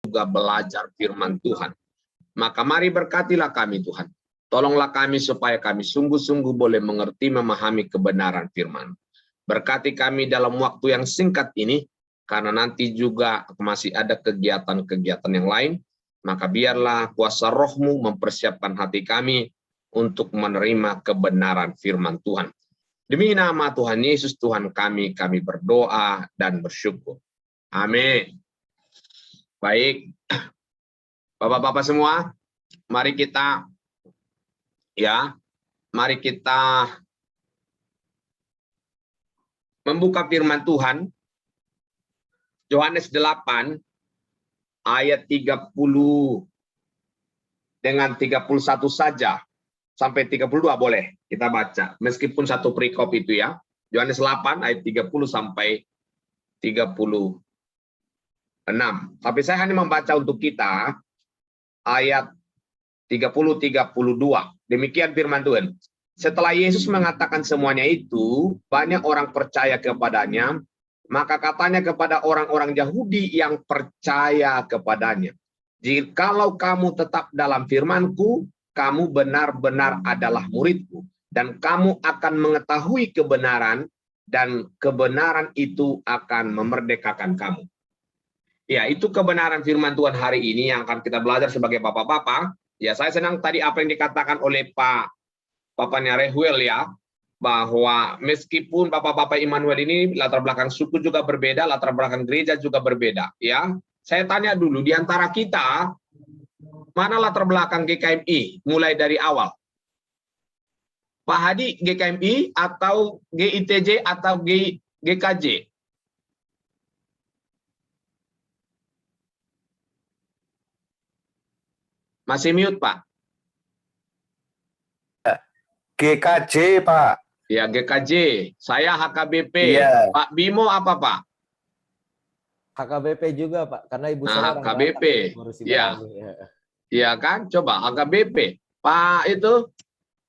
juga belajar firman Tuhan. Maka mari berkatilah kami Tuhan. Tolonglah kami supaya kami sungguh-sungguh boleh mengerti, memahami kebenaran firman. Berkati kami dalam waktu yang singkat ini, karena nanti juga masih ada kegiatan-kegiatan yang lain. Maka biarlah kuasa roh-Mu mempersiapkan hati kami untuk menerima kebenaran firman Tuhan. Demi nama Tuhan Yesus Tuhan kami berdoa dan bersyukur. Amin. Baik, Bapak-bapak semua, mari kita membuka firman Tuhan. Yohanes 8 ayat 30 dengan 31 saja sampai 32 boleh kita baca. Meskipun satu perikop itu ya. Yohanes 8 ayat 30 sampai 36. Tapi saya hanya membaca untuk kita ayat 30-32. Demikian firman Tuhan. Setelah Yesus mengatakan semuanya itu, banyak orang percaya kepadanya. Maka katanya kepada orang-orang Yahudi yang percaya kepadanya, jikalau kamu tetap dalam firman-Ku, kamu benar-benar adalah murid-Ku, dan kamu akan mengetahui kebenaran, dan kebenaran itu akan memerdekakan kamu. Ya, itu kebenaran firman Tuhan hari ini yang akan kita belajar sebagai bapak-bapak. Ya, saya senang tadi apa yang dikatakan oleh Bapaknya Rehuel ya, bahwa meskipun bapak-bapak Immanuel ini latar belakang suku juga berbeda, latar belakang gereja juga berbeda. Ya, saya tanya dulu di antara kita mana latar belakang GKMI mulai dari awal? Pak Hadi GKMI atau GITJ atau GKJ? Masih mute, Pak. GKJ, Pak. Ya, GKJ. Saya HKBP. Iya. Pak Bimo apa, Pak? HKBP juga, Pak. Karena ibu Nah, saya orang HKBP. Batak, Ya. Iya kan? Coba HKBP. Pak itu,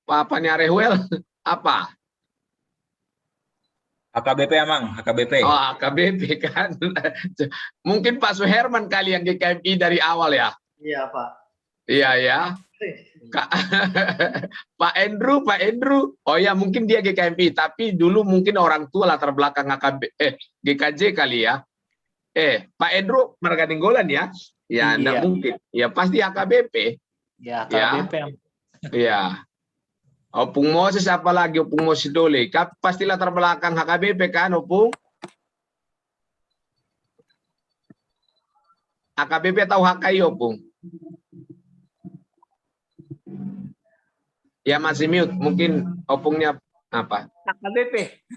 Papanya Rehuel apa? HKBP Amang, HKBP. Oh, HKBP kan. Mungkin Pak Suherman kali yang GKMI dari awal ya? Iya, Pak. Iya ya. Pak Andrew. Oh ya, mungkin dia GKMI, tapi dulu mungkin orang tua latar belakang GKJ kali ya. Pak Andrew Marga Ninggolan ya? Ya, enggak mungkin. Ya pasti HKBP. Ya, HKBP. Iya. Opung Moses apa lagi Opung Moses Dole? Pasti latar belakang HKBP kan, Opung? HKBP atau HKI, Opung? Ya masih mute, mungkin opungnya apa? HKBP.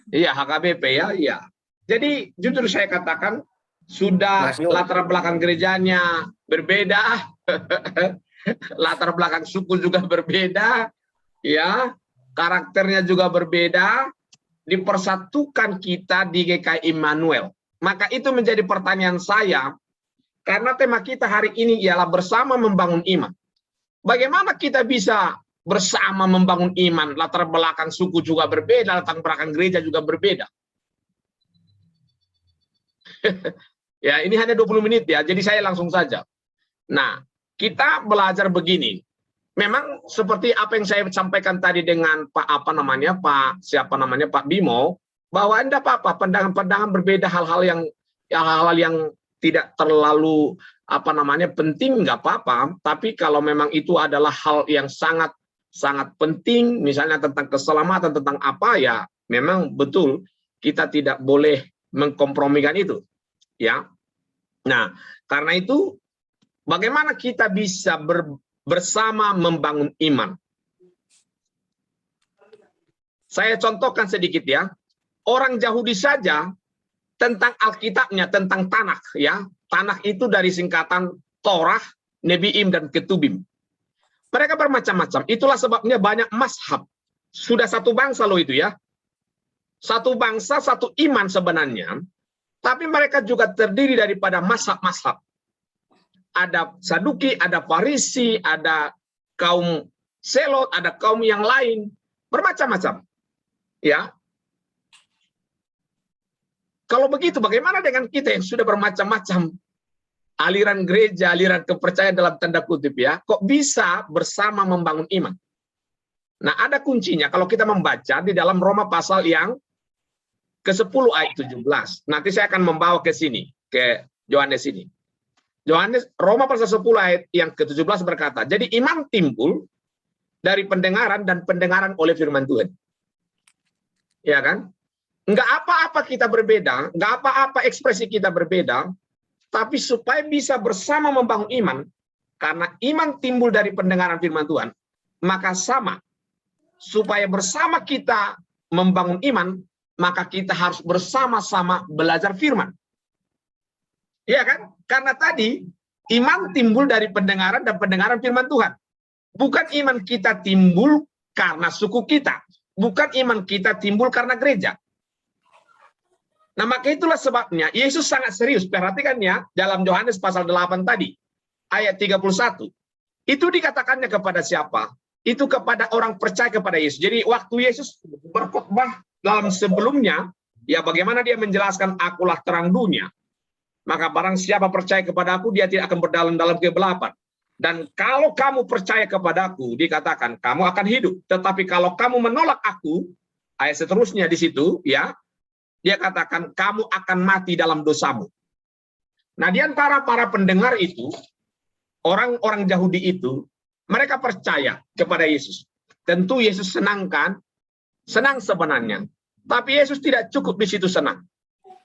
Iya, HKBP ya, iya. Jadi jujur saya katakan sudah latar belakang gerejanya berbeda, latar belakang suku juga berbeda, ya, karakternya juga berbeda, dipersatukan kita di GKI Immanuel. Maka itu menjadi pertanyaan saya, karena tema kita hari ini ialah bersama membangun iman. Bagaimana kita bisa bersama membangun iman, latar belakang suku juga berbeda, latar belakang gereja juga berbeda. Ya, ini hanya 20 menit ya, jadi saya langsung saja. Nah, kita belajar begini. Memang seperti apa yang saya sampaikan tadi dengan Pak Pak Bimo, bahwa tidak apa-apa, pandangan-pandangan berbeda, hal-hal yang tidak terlalu penting, nggak apa-apa. Tapi kalau memang itu adalah hal yang sangat penting, misalnya tentang keselamatan, tentang apa ya, memang betul kita tidak boleh mengkompromikan itu, ya. Nah, karena itu bagaimana kita bisa bersama membangun iman? Saya contohkan sedikit ya. Orang Yahudi saja tentang Alkitabnya, tentang Tanakh ya. Tanakh itu dari singkatan Torah, Nebiim dan Ketubim. Mereka bermacam-macam. Itulah sebabnya banyak mazhab. Sudah satu bangsa loh itu ya. Satu bangsa, satu iman sebenarnya. Tapi mereka juga terdiri daripada mazhab-mazhab. Ada Saduki, ada Farisi, ada kaum Selot, ada kaum yang lain. Bermacam-macam. Ya. Kalau begitu, bagaimana dengan kita yang sudah bermacam-macam aliran gereja, aliran kepercayaan dalam tanda kutip ya, kok bisa bersama membangun iman. Nah, ada kuncinya kalau kita membaca di dalam Roma pasal yang ke-10 ayat 17. Nanti saya akan membawa ke sini, ke Yohanes ini. Roma pasal 10 ayat yang ke-17 berkata, jadi iman timbul dari pendengaran dan pendengaran oleh firman Tuhan. Ya kan? Enggak apa-apa kita berbeda, enggak apa-apa ekspresi kita berbeda, tapi supaya bisa bersama membangun iman, karena iman timbul dari pendengaran firman Tuhan, maka sama. Supaya bersama kita membangun iman, maka kita harus bersama-sama belajar firman. Iya kan? Karena tadi iman timbul dari pendengaran dan pendengaran firman Tuhan. Bukan iman kita timbul karena suku kita. Bukan iman kita timbul karena gereja. Nah, maka itulah sebabnya Yesus sangat serius. Perhatikan ya, dalam Yohanes pasal 8 tadi, ayat 31. Itu dikatakannya kepada siapa? Itu kepada orang percaya kepada Yesus. Jadi waktu Yesus berkhotbah dalam sebelumnya, ya bagaimana dia menjelaskan akulah terang dunia. Maka barang siapa percaya kepada aku, dia tidak akan berdalam dalam kegelapan. Dan kalau kamu percaya kepadaku, dikatakan kamu akan hidup. Tetapi kalau kamu menolak aku, ayat seterusnya di situ, ya, dia katakan kamu akan mati dalam dosamu. Nah, di antara para pendengar itu, orang-orang Yahudi itu, mereka percaya kepada Yesus. Tentu Yesus senang sebenarnya. Tapi Yesus tidak cukup di situ senang.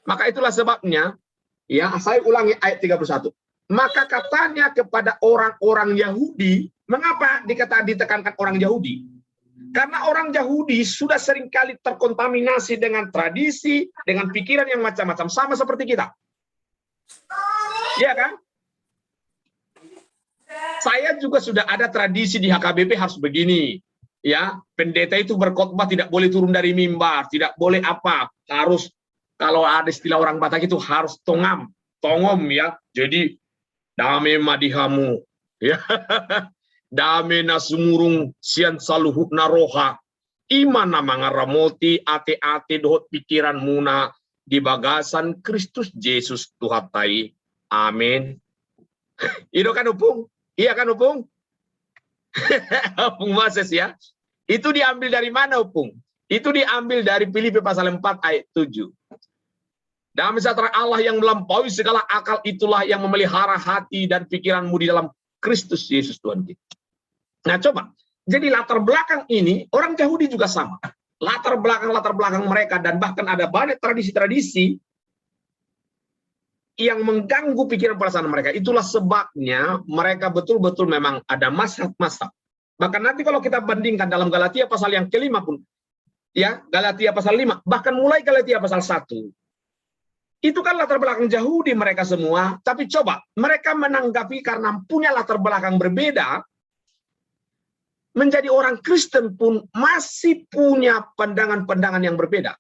Maka itulah sebabnya, ya, saya ulangi ayat 31. Maka katanya kepada orang-orang Yahudi, mengapa ditekankan orang Yahudi? Karena orang Yahudi sudah seringkali terkontaminasi dengan tradisi, dengan pikiran yang macam-macam, sama seperti kita. Iya kan? Saya juga sudah ada tradisi di HKBP harus begini. Ya, pendeta itu berkhotbah tidak boleh turun dari mimbar, tidak boleh apa, harus kalau ada istilah orang Batak itu harus tongom ya. Jadi dame madihamu ya. Dame nasumurung sian saluhuk naroha. Imana mangaramoti ate-ate dohot pikiran muna di bagasan Kristus Yesus Tuhatai. Amin. Itu kan Upung? Iya kan Upung? Upung Moses ya. Itu diambil dari mana Upung? Itu diambil dari Filipi pasal 4 ayat 7. Damai sejahtera Allah yang melampaui segala akal itulah yang memelihara hati dan pikiranmu di dalam Kristus Yesus Tuhan kita. Nah coba, jadi latar belakang ini orang Yahudi juga sama. Latar belakang mereka dan bahkan ada banyak tradisi-tradisi yang mengganggu pikiran perasaan mereka. Itulah sebabnya mereka betul-betul memang ada mazhab-mazhab. Bahkan nanti kalau kita bandingkan dalam Galatia pasal yang ke-5 pun, ya Galatia pasal 5, bahkan mulai Galatia pasal 1, itu kan latar belakang Yahudi mereka semua, tapi coba mereka menanggapi karena punya latar belakang berbeda, menjadi orang Kristen pun masih punya pandangan-pandangan yang berbeda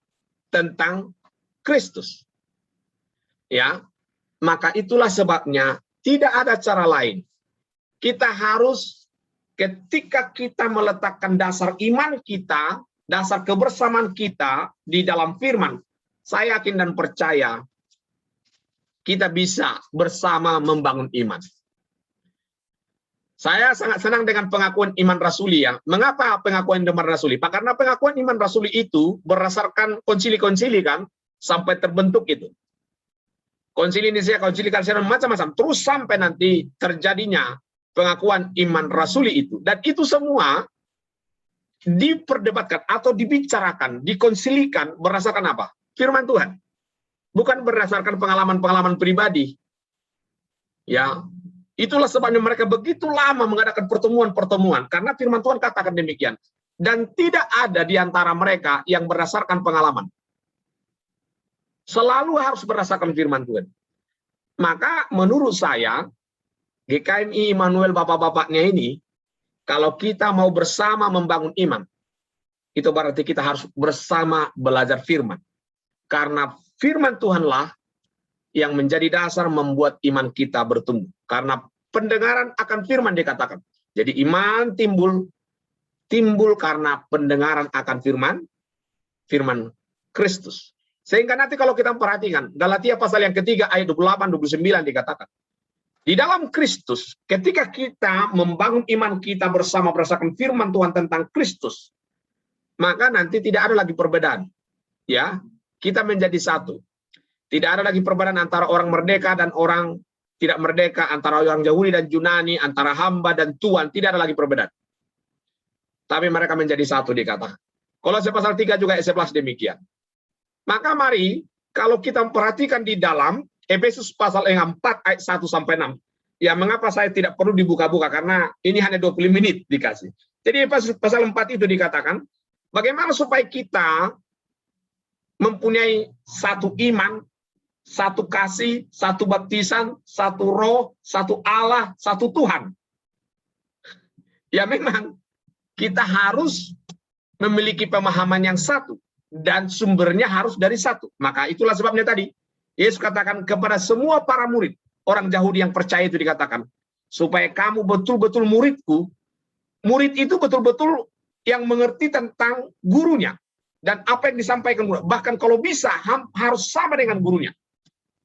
tentang Kristus. Ya, maka itulah sebabnya tidak ada cara lain. Kita harus ketika kita meletakkan dasar iman kita, dasar kebersamaan kita di dalam firman, saya yakin dan percaya kita bisa bersama membangun iman. Saya sangat senang dengan pengakuan iman rasuli ya. Mengapa pengakuan iman rasuli? Pak, karena pengakuan iman rasuli itu berdasarkan konsili-konsili kan, sampai terbentuk itu. Konsili Nicea, konsili Kalsedon, macam-macam. Terus sampai nanti terjadinya pengakuan iman rasuli itu. Dan itu semua diperdebatkan atau dibicarakan, dikonsilikan berdasarkan apa? Firman Tuhan. Bukan berdasarkan pengalaman-pengalaman pribadi. Ya, itulah sebabnya mereka begitu lama mengadakan pertemuan-pertemuan. Karena firman Tuhan katakan demikian. Dan tidak ada di antara mereka yang berdasarkan pengalaman. Selalu harus berdasarkan firman Tuhan. Maka menurut saya, GKMI Immanuel bapak-bapaknya ini, kalau kita mau bersama membangun iman, itu berarti kita harus bersama belajar firman. Karena firman Tuhanlah yang menjadi dasar membuat iman kita bertumbuh. Karena pendengaran akan firman dikatakan. Jadi iman timbul karena pendengaran akan firman Kristus. Sehingga nanti kalau kita perhatikan, Galatia pasal yang ketiga ayat 28-29 dikatakan. Di dalam Kristus, ketika kita membangun iman kita bersama berdasarkan firman Tuhan tentang Kristus, maka nanti tidak ada lagi perbedaan. Ya, kita menjadi satu. Tidak ada lagi perbedaan antara orang merdeka dan orang tidak merdeka, antara orang Yahudi dan Yunani, antara hamba dan tuan, tidak ada lagi perbedaan. Tapi mereka menjadi satu dikatakan. Kolose pasal 3 juga ayat 11 demikian. Maka mari, kalau kita memperhatikan di dalam Efesus pasal yang 4 ayat 1 sampai 6. Ya, mengapa saya tidak perlu dibuka-buka, karena ini hanya 20 menit dikasih. Jadi Efesus pasal 4 itu dikatakan, bagaimana supaya kita mempunyai satu iman, satu kasih, satu baptisan, satu roh, satu Allah, satu Tuhan. Ya memang kita harus memiliki pemahaman yang satu dan sumbernya harus dari satu. Maka itulah sebabnya tadi Yesus katakan kepada semua para murid, orang Yahudi yang percaya itu dikatakan, supaya kamu betul-betul muridku. Murid itu betul-betul yang mengerti tentang gurunya dan apa yang disampaikan guru. Bahkan kalau bisa harus sama dengan gurunya.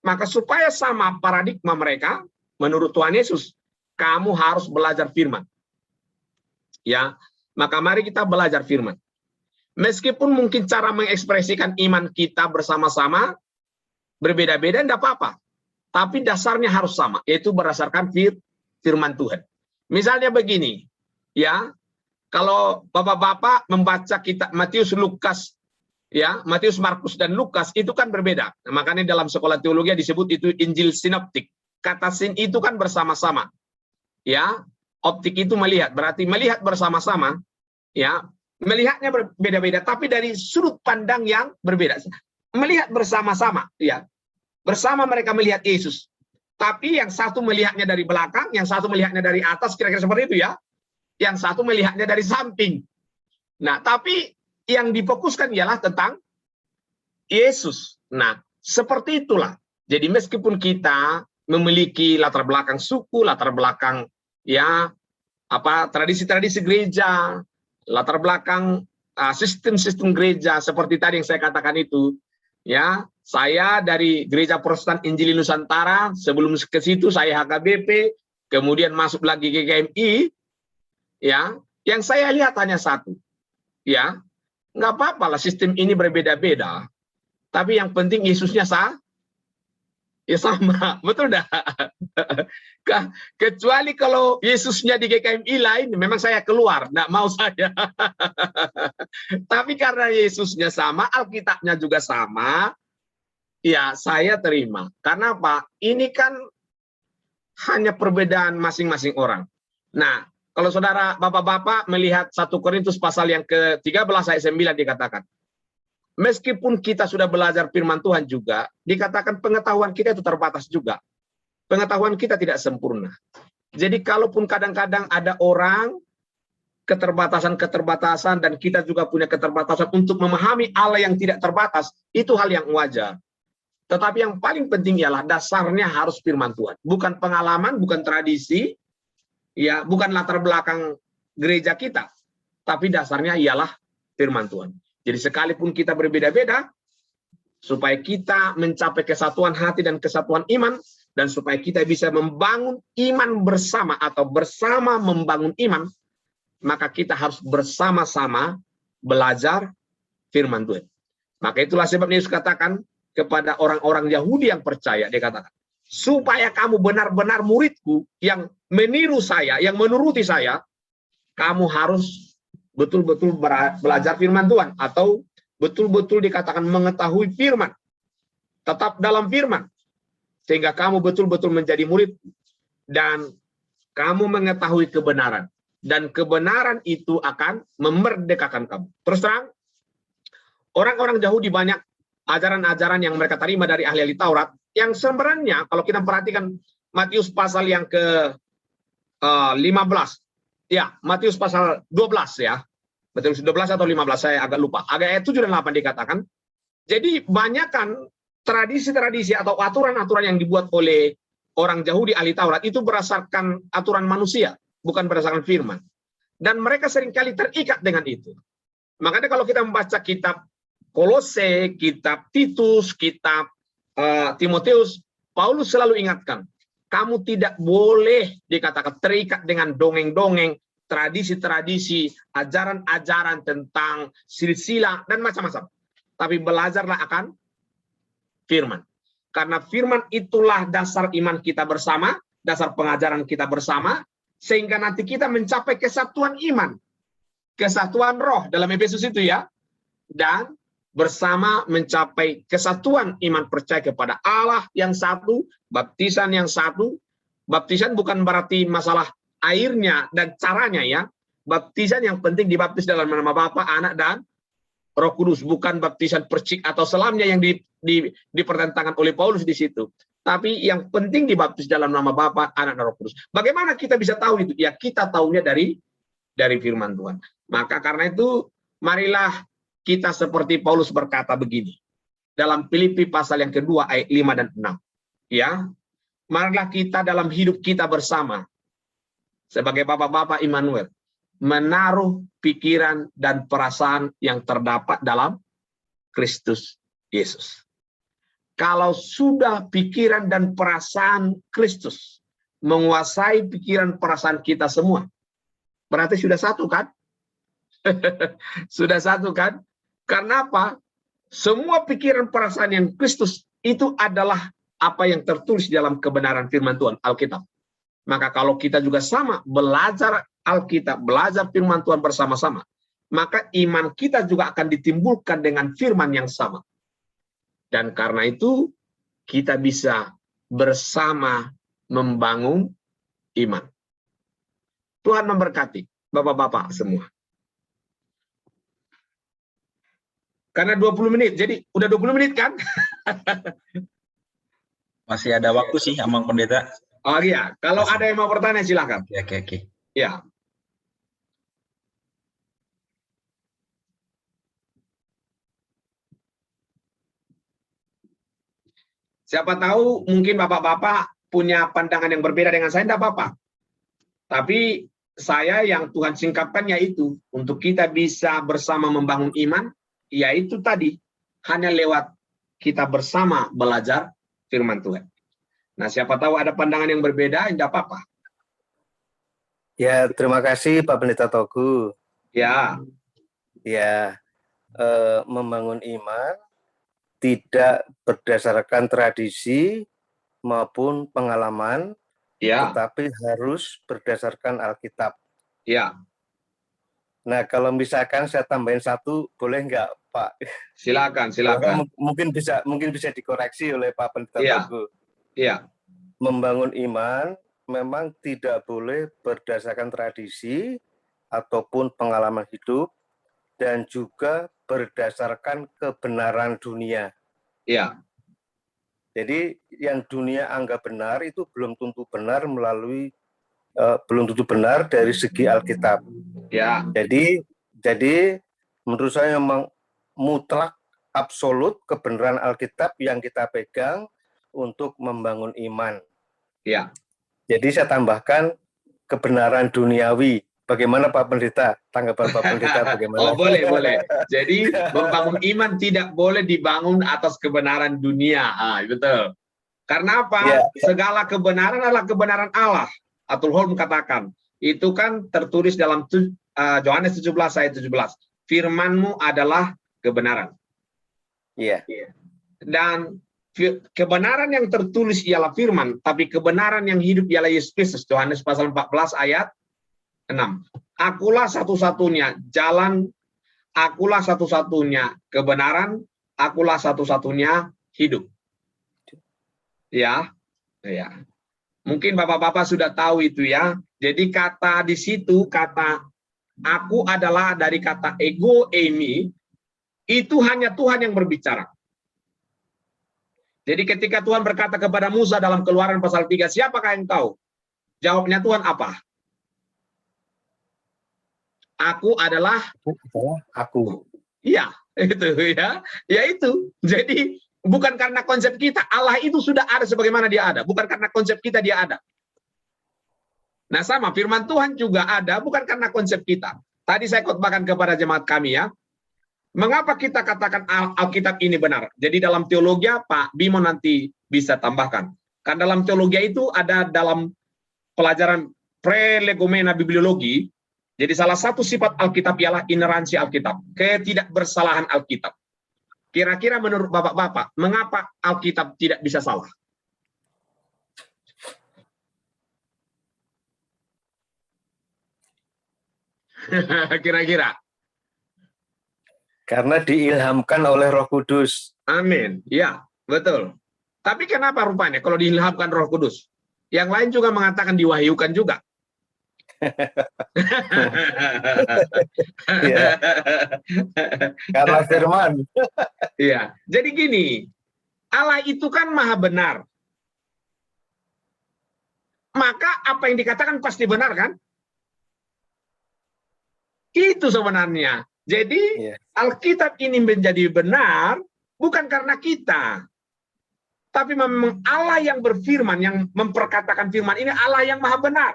Maka supaya sama paradigma mereka, menurut Tuhan Yesus, kamu harus belajar firman. Ya, maka mari kita belajar firman. Meskipun mungkin cara mengekspresikan iman kita bersama-sama berbeda-beda, tidak apa-apa. Tapi dasarnya harus sama, yaitu berdasarkan firman Tuhan. Misalnya begini, ya, kalau bapak-bapak membaca kitab Matius, Lukas, ya, Matius, Markus, dan Lukas itu kan berbeda. Nah, makanya dalam sekolah teologi disebut itu Injil sinoptik. Kata sin itu kan bersama-sama. Ya, optik itu melihat, berarti melihat bersama-sama. Ya, melihatnya berbeda-beda, tapi dari sudut pandang yang berbeda. Melihat bersama-sama, ya. Bersama mereka melihat Yesus. Tapi yang satu melihatnya dari belakang, yang satu melihatnya dari atas, kira-kira seperti itu ya. Yang satu melihatnya dari samping. Nah, tapi yang difokuskan ialah tentang Yesus. Nah, seperti itulah. Jadi meskipun kita memiliki latar belakang suku, latar belakang ya apa tradisi-tradisi gereja, latar belakang sistem-sistem gereja seperti tadi yang saya katakan itu, ya, saya dari Gereja Protestan Injili Nusantara, sebelum ke situ saya HKBP, kemudian masuk lagi ke GKMI, ya, yang saya lihat hanya satu, ya, nggak apa-apa lah sistem ini berbeda-beda, tapi yang penting Yesusnya ya sama, betul dah. Kecuali kalau Yesusnya di GKMI lain, memang saya keluar, nggak mau saya. Tapi karena Yesusnya sama, Alkitabnya juga sama, ya saya terima. Karena apa? Ini kan hanya perbedaan masing-masing orang. Nah, kalau saudara bapak-bapak melihat 1 Korintus pasal yang ke-13 ayat 9 dikatakan, meskipun kita sudah belajar firman Tuhan juga, dikatakan pengetahuan kita itu terbatas juga. Pengetahuan kita tidak sempurna. Jadi kalaupun kadang-kadang ada orang keterbatasan-keterbatasan dan kita juga punya keterbatasan untuk memahami Allah yang tidak terbatas, itu hal yang wajar. Tetapi yang paling penting ialah dasarnya harus firman Tuhan. Bukan pengalaman, bukan tradisi, ya, bukan latar belakang gereja kita. Tapi dasarnya ialah firman Tuhan. Jadi sekalipun kita berbeda-beda, supaya kita mencapai kesatuan hati dan kesatuan iman, dan supaya kita bisa membangun iman bersama atau bersama membangun iman, maka kita harus bersama-sama belajar firman Tuhan. Maka itulah sebabnya Yesus katakan kepada orang-orang Yahudi yang percaya, dia katakan, supaya kamu benar-benar muridku yang meniru saya, yang menuruti saya, kamu harus betul-betul belajar firman Tuhan, atau betul-betul dikatakan mengetahui firman, tetap dalam firman, sehingga kamu betul-betul menjadi murid dan kamu mengetahui kebenaran, dan kebenaran itu akan memerdekakan kamu. Terus terang, orang-orang Yahudi banyak ajaran-ajaran yang mereka terima dari ahli-ahli Taurat, yang sebenarnya kalau kita perhatikan Matius pasal yang ke-15, ya, Matius pasal 12 ya, betul 12 atau 15 saya agak lupa, agak ayat 7 dan 8 dikatakan. Jadi banyak kan tradisi-tradisi atau aturan-aturan yang dibuat oleh orang Yahudi ahli Taurat itu berdasarkan aturan manusia, bukan berdasarkan firman. Dan mereka seringkali terikat dengan itu. Makanya kalau kita membaca kitab Kolose, kitab Titus, kitab Timotius, Paulus selalu ingatkan, Kamu tidak boleh dikatakan terikat dengan dongeng-dongeng, tradisi-tradisi, ajaran-ajaran tentang silsilah dan macam-macam. Tapi belajarlah akan firman. Karena firman itulah dasar iman kita bersama, dasar pengajaran kita bersama, sehingga nanti kita mencapai kesatuan iman, kesatuan roh dalam Efesus itu ya, dan bersama mencapai kesatuan iman percaya kepada Allah yang satu, baptisan yang satu. Baptisan bukan berarti masalah airnya dan caranya ya. Baptisan yang penting dibaptis dalam nama Bapa, Anak, dan Roh Kudus, bukan baptisan percik atau selamnya yang dipertentangkan oleh Paulus di situ. Tapi yang penting dibaptis dalam nama Bapa, Anak, dan Roh Kudus. Bagaimana kita bisa tahu itu? Ya kita tahunya dari firman Tuhan. Maka karena itu marilah kita seperti Paulus berkata begini dalam Filipi pasal yang kedua ayat 5 dan 6. Ya, marilah kita dalam hidup kita bersama sebagai bapak-bapak Immanuel menaruh pikiran dan perasaan yang terdapat dalam Kristus Yesus. Kalau sudah pikiran dan perasaan Kristus menguasai pikiran perasaan kita semua, berarti sudah satu kan? Sudah satu kan? Karena apa? Semua pikiran perasaan yang Kristus itu adalah apa yang tertulis dalam kebenaran firman Tuhan, Alkitab. Maka kalau kita juga sama belajar Alkitab, belajar firman Tuhan bersama-sama, maka iman kita juga akan ditimbulkan dengan firman yang sama. Dan karena itu kita bisa bersama membangun iman. Tuhan memberkati bapak-bapak semua. Karena 20 menit, jadi udah 20 menit kan? Masih ada waktu sih, Amang Pendeta. Oh iya, kalau ada yang mau bertanya silakan. Oke. Ya. Siapa tahu mungkin bapak-bapak punya pandangan yang berbeda dengan saya, tidak apa-apa. Tapi saya yang Tuhan singkapkan yaitu untuk kita bisa bersama membangun iman, yaitu tadi hanya lewat kita bersama belajar firman Tuhan. Nah, siapa tahu ada pandangan yang berbeda, tidak apa-apa. Ya, terima kasih Pak Pendeta Togu. Ya, Ya, membangun iman tidak berdasarkan tradisi maupun pengalaman, ya, tetapi harus berdasarkan Alkitab. ya. Nah, kalau misalkan saya tambahin satu, boleh nggak, Pak? Silakan. Mungkin bisa dikoreksi oleh Pak Pendeta Iya. Togu. Iya, Membangun iman memang tidak boleh berdasarkan tradisi ataupun pengalaman hidup, dan juga berdasarkan kebenaran dunia. iya, Jadi yang dunia anggap benar itu belum tentu benar dari segi Alkitab. ya, Jadi menurut saya memang mutlak absolut kebenaran Alkitab yang kita pegang untuk membangun iman. ya. Jadi saya tambahkan kebenaran duniawi. Bagaimana Pak Pendeta? Tanggapan Pak Pendeta bagaimana? Oh, boleh. Jadi membangun iman tidak boleh dibangun atas kebenaran dunia. Betul. Karena apa? Ya. Segala kebenaran adalah kebenaran Allah. Atul Holm katakan. Itu kan tertulis dalam Yohanes 17 ayat 17. Firman-Mu adalah kebenaran. Iya. Dan kebenaran yang tertulis ialah firman, tapi kebenaran yang hidup ialah Yesus Kristus. Yohanes pasal 14 ayat 6. Akulah satu-satunya jalan, akulah satu-satunya kebenaran, akulah satu-satunya hidup. Ya. Mungkin bapak-bapak sudah tahu itu ya. Jadi kata di situ, kata aku adalah dari kata ego eimi, itu hanya Tuhan yang berbicara. Jadi ketika Tuhan berkata kepada Musa dalam Keluaran pasal 3, siapakah yang tahu? Jawabnya Tuhan apa? Aku adalah aku. Iya, itu ya. Ya itu. Jadi bukan karena konsep kita, Allah itu sudah ada sebagaimana dia ada, bukan karena konsep kita dia ada. Nah, sama firman Tuhan juga ada bukan karena konsep kita. Tadi saya khotbahkan kepada jemaat kami ya. Mengapa kita katakan Alkitab ini benar? Jadi dalam teologi Pak Bimo nanti bisa tambahkan. Kan dalam teologi itu ada dalam pelajaran prelegomena bibliologi. Jadi salah satu sifat Alkitab ialah ineransi Alkitab, ketidakbersalahan Alkitab. Kira-kira menurut Bapak-bapak, mengapa Alkitab tidak bisa salah? Kira-kira. Karena diilhamkan oleh Roh Kudus. Amin. Ya, betul. Tapi kenapa rupanya kalau diilhamkan Roh Kudus? Yang lain juga mengatakan diwahyukan juga. Ya, karena firman. Iya. Jadi gini, Allah itu kan maha benar. Maka apa yang dikatakan pasti benar kan? Itu sebenarnya. Jadi Ya. Alkitab ini menjadi benar bukan karena kita. Tapi memang Allah yang berfirman, yang memperkatakan firman ini Allah yang maha benar.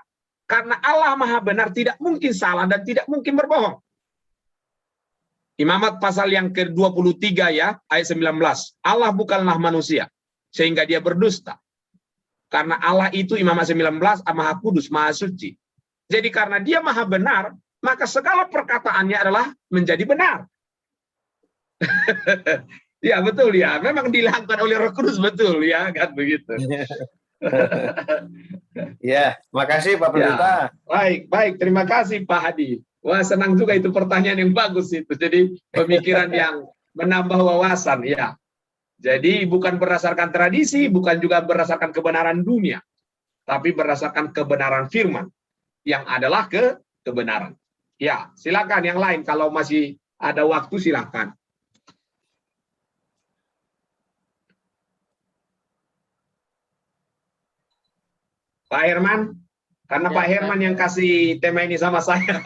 Karena Allah maha benar tidak mungkin salah dan tidak mungkin berbohong. Imamat pasal yang ke-23 ya, ayat 19. Allah bukanlah manusia, sehingga dia berdusta. Karena Allah itu Imamat 19, maha kudus, maha suci. Jadi karena dia maha benar, maka segala perkataannya adalah menjadi benar. Ya betul ya, memang dilakukan oleh Roh Kudus, betul ya, kan begitu. Ya, makasih Pak Pendeta. Baik, terima kasih Pak Hadi. Wah, senang juga itu pertanyaan yang bagus itu. Jadi pemikiran yang menambah wawasan ya. Jadi bukan berdasarkan tradisi, bukan juga berdasarkan kebenaran dunia, tapi berdasarkan kebenaran firman yang adalah kebenaran. Ya, silakan yang lain kalau masih ada waktu silakan. Pak Herman, karena Ya, Pak Herman yang kasih tema ini sama saya.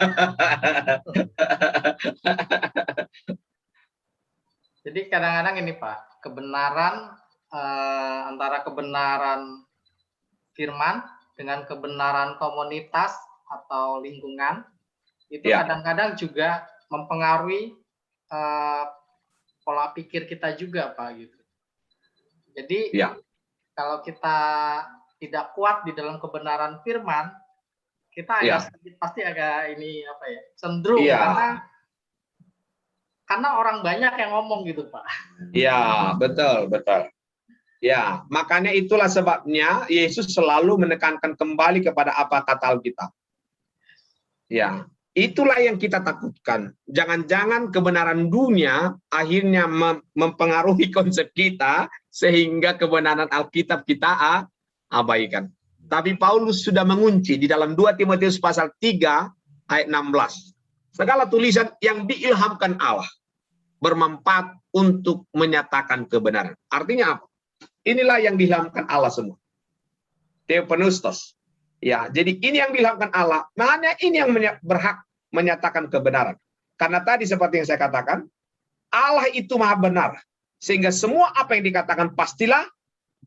Jadi kadang-kadang ini Pak, kebenaran antara kebenaran firman dengan kebenaran komunitas atau lingkungan itu Ya. kadang-kadang juga mempengaruhi pola pikir kita juga Pak gitu. Jadi Ya. kalau kita tidak kuat di dalam kebenaran firman, kita Ya. pasti agak ini apa ya, cenderung Ya. karena orang banyak yang ngomong gitu Pak. Ya, betul. Ya, makanya itulah sebabnya Yesus selalu menekankan kembali kepada apa kata Alkitab. Ya, itulah yang kita takutkan. Jangan-jangan kebenaran dunia akhirnya mempengaruhi konsep kita sehingga kebenaran Alkitab kita abaikan. Tapi Paulus sudah mengunci di dalam 2 Timotius pasal 3 ayat 16. Segala tulisan yang diilhamkan Allah bermanfaat untuk menyatakan kebenaran. Artinya apa? Inilah yang diilhamkan Allah semua. Theopneustos. Ya, jadi ini yang diilhamkan Allah. Makanya ini yang berhak menyatakan kebenaran. Karena tadi seperti yang saya katakan, Allah itu maha benar. Sehingga semua apa yang dikatakan pastilah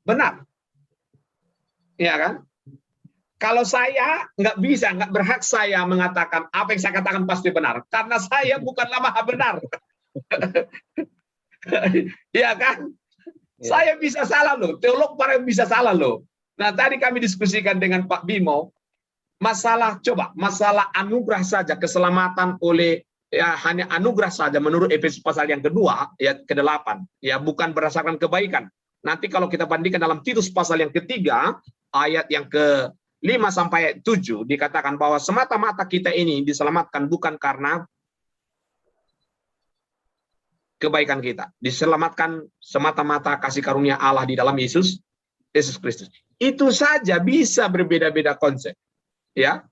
benar. Ya kan? Kalau saya nggak berhak saya mengatakan apa yang saya katakan pasti benar. Karena saya bukanlah maha benar. Ya kan? Ya. Saya bisa salah loh. Teolog para bisa salah loh. Nah tadi kami diskusikan dengan Pak Bimo. Masalah anugerah saja, keselamatan oleh ya hanya anugerah saja menurut Efesus pasal yang kedua, ya ke-8. Ya bukan berdasarkan kebaikan. Nanti kalau kita bandingkan dalam Titus pasal yang ketiga, ayat yang ke-5 sampai ayat 7, dikatakan bahwa semata-mata kita ini diselamatkan bukan karena kebaikan kita. Diselamatkan semata-mata kasih karunia Allah di dalam Yesus Kristus. Itu saja bisa berbeda-beda konsep. Ya.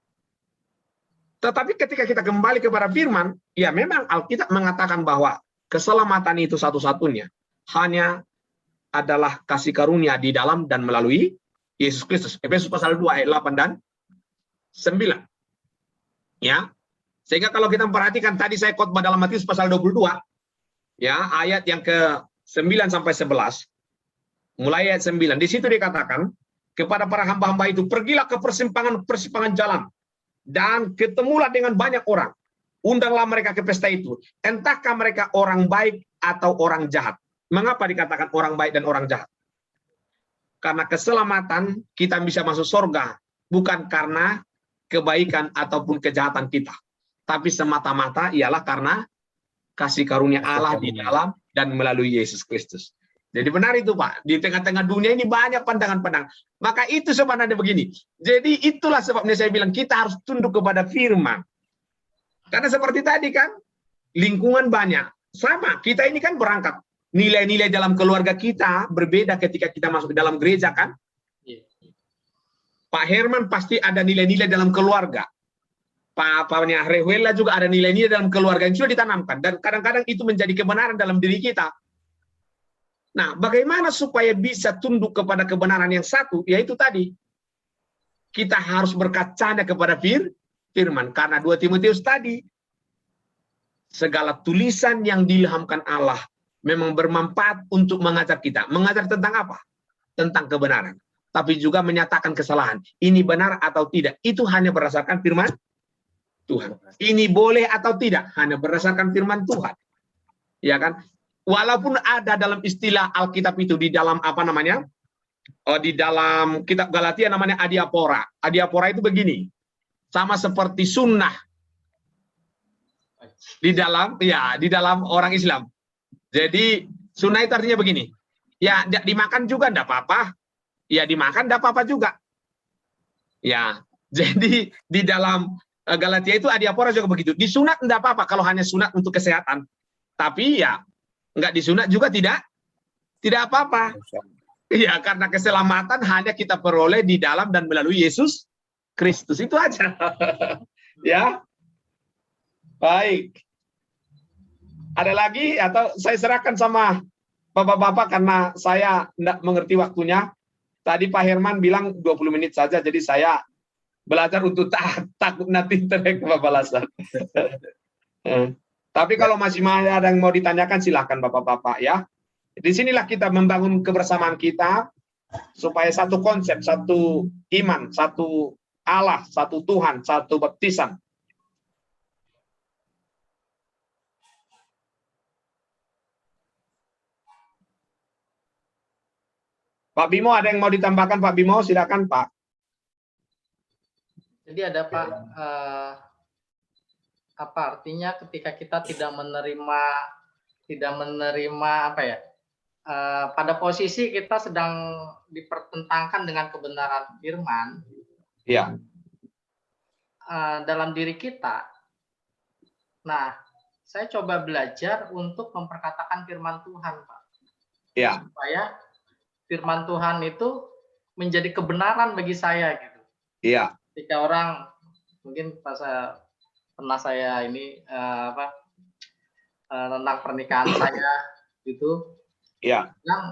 Tetapi ketika kita kembali kepada firman, ya memang Alkitab mengatakan bahwa keselamatan itu satu-satunya hanya adalah kasih karunia di dalam dan melalui Yesus Kristus. Efesus pasal 2 ayat 8 dan 9. Ya. Sehingga kalau kita memperhatikan tadi saya khotbah dalam Matius pasal 22 ya, ayat yang ke-9 sampai 11. Mulai ayat 9. Di situ dikatakan kepada para hamba-hamba itu, pergilah ke persimpangan jalan dan ketemulah dengan banyak orang. Undanglah mereka ke pesta itu. Entahkah mereka orang baik atau orang jahat? Mengapa dikatakan orang baik dan orang jahat? karena keselamatan kita bisa masuk surga, bukan karena kebaikan ataupun kejahatan kita, tapi semata-mata ialah karena kasih karunia Allah di dalam dan melalui Yesus Kristus. Jadi benar itu Pak, di tengah-tengah dunia ini banyak pandangan-pandangan. Maka itu sebenarnya begini. Jadi itulah sebabnya saya bilang kita harus tunduk kepada firman. Karena seperti tadi kan, lingkungan banyak. Sama, kita ini kan berangkat. Nilai-nilai dalam keluarga kita berbeda ketika kita masuk ke dalam gereja kan. Pak Herman pasti ada nilai-nilai dalam keluarga. Pak Rewela juga ada nilai-nilai dalam keluarga yang sudah ditanamkan. Dan kadang-kadang itu menjadi kebenaran dalam diri kita. Nah, bagaimana supaya bisa tunduk kepada kebenaran yang satu, yaitu tadi. Kita harus berkacanya kepada firman. Karena 2 Timotius tadi, segala tulisan yang diilhamkan Allah memang bermanfaat untuk mengajar kita. Mengajar tentang apa? Tentang kebenaran. Tapi juga menyatakan kesalahan. Ini benar atau tidak. Itu hanya berdasarkan firman Tuhan. Ini boleh atau tidak. Hanya berdasarkan firman Tuhan. Ya kan? Walaupun ada dalam istilah Alkitab itu di dalam apa namanya? Di dalam kitab Galatia namanya adiapora. Adiapora itu begini. Sama seperti sunnah. Di dalam orang Islam. Jadi sunnah itu artinya begini. Ya dimakan juga enggak apa-apa. Ya dimakan enggak apa-apa juga. Ya, jadi di dalam Galatia itu adiapora juga begitu. Disunat enggak apa-apa kalau hanya sunat untuk kesehatan. Tapi ya enggak disunat juga tidak apa-apa. Ya, karena keselamatan hanya kita peroleh di dalam dan melalui Yesus Kristus. Itu aja. Ya. Baik. Ada lagi atau saya serahkan sama Bapak-bapak karena saya tidak mengerti waktunya. Tadi Pak Herman bilang 20 menit saja, jadi saya belajar untuk takut nanti terkena kebabalasan. Tapi kalau masih ada yang mau ditanyakan silahkan Bapak-bapak ya. Di sinilah kita membangun kebersamaan kita supaya satu konsep, satu iman, satu Allah, satu Tuhan, satu baptisan. Pak Bimo ada yang mau ditambahkan Pak Bimo? Silakan Pak. Jadi ada Pak, apa artinya ketika kita tidak menerima apa ya? Pada posisi kita sedang dipertentangkan dengan kebenaran firman. Iya. Dalam diri kita. Nah, saya coba belajar untuk memperkatakan firman Tuhan, Pak. Iya. Supaya firman Tuhan itu menjadi kebenaran bagi saya gitu. Iya. Ketika orang mungkin pernah saya ini tentang pernikahan saya gitu. Iya. Yang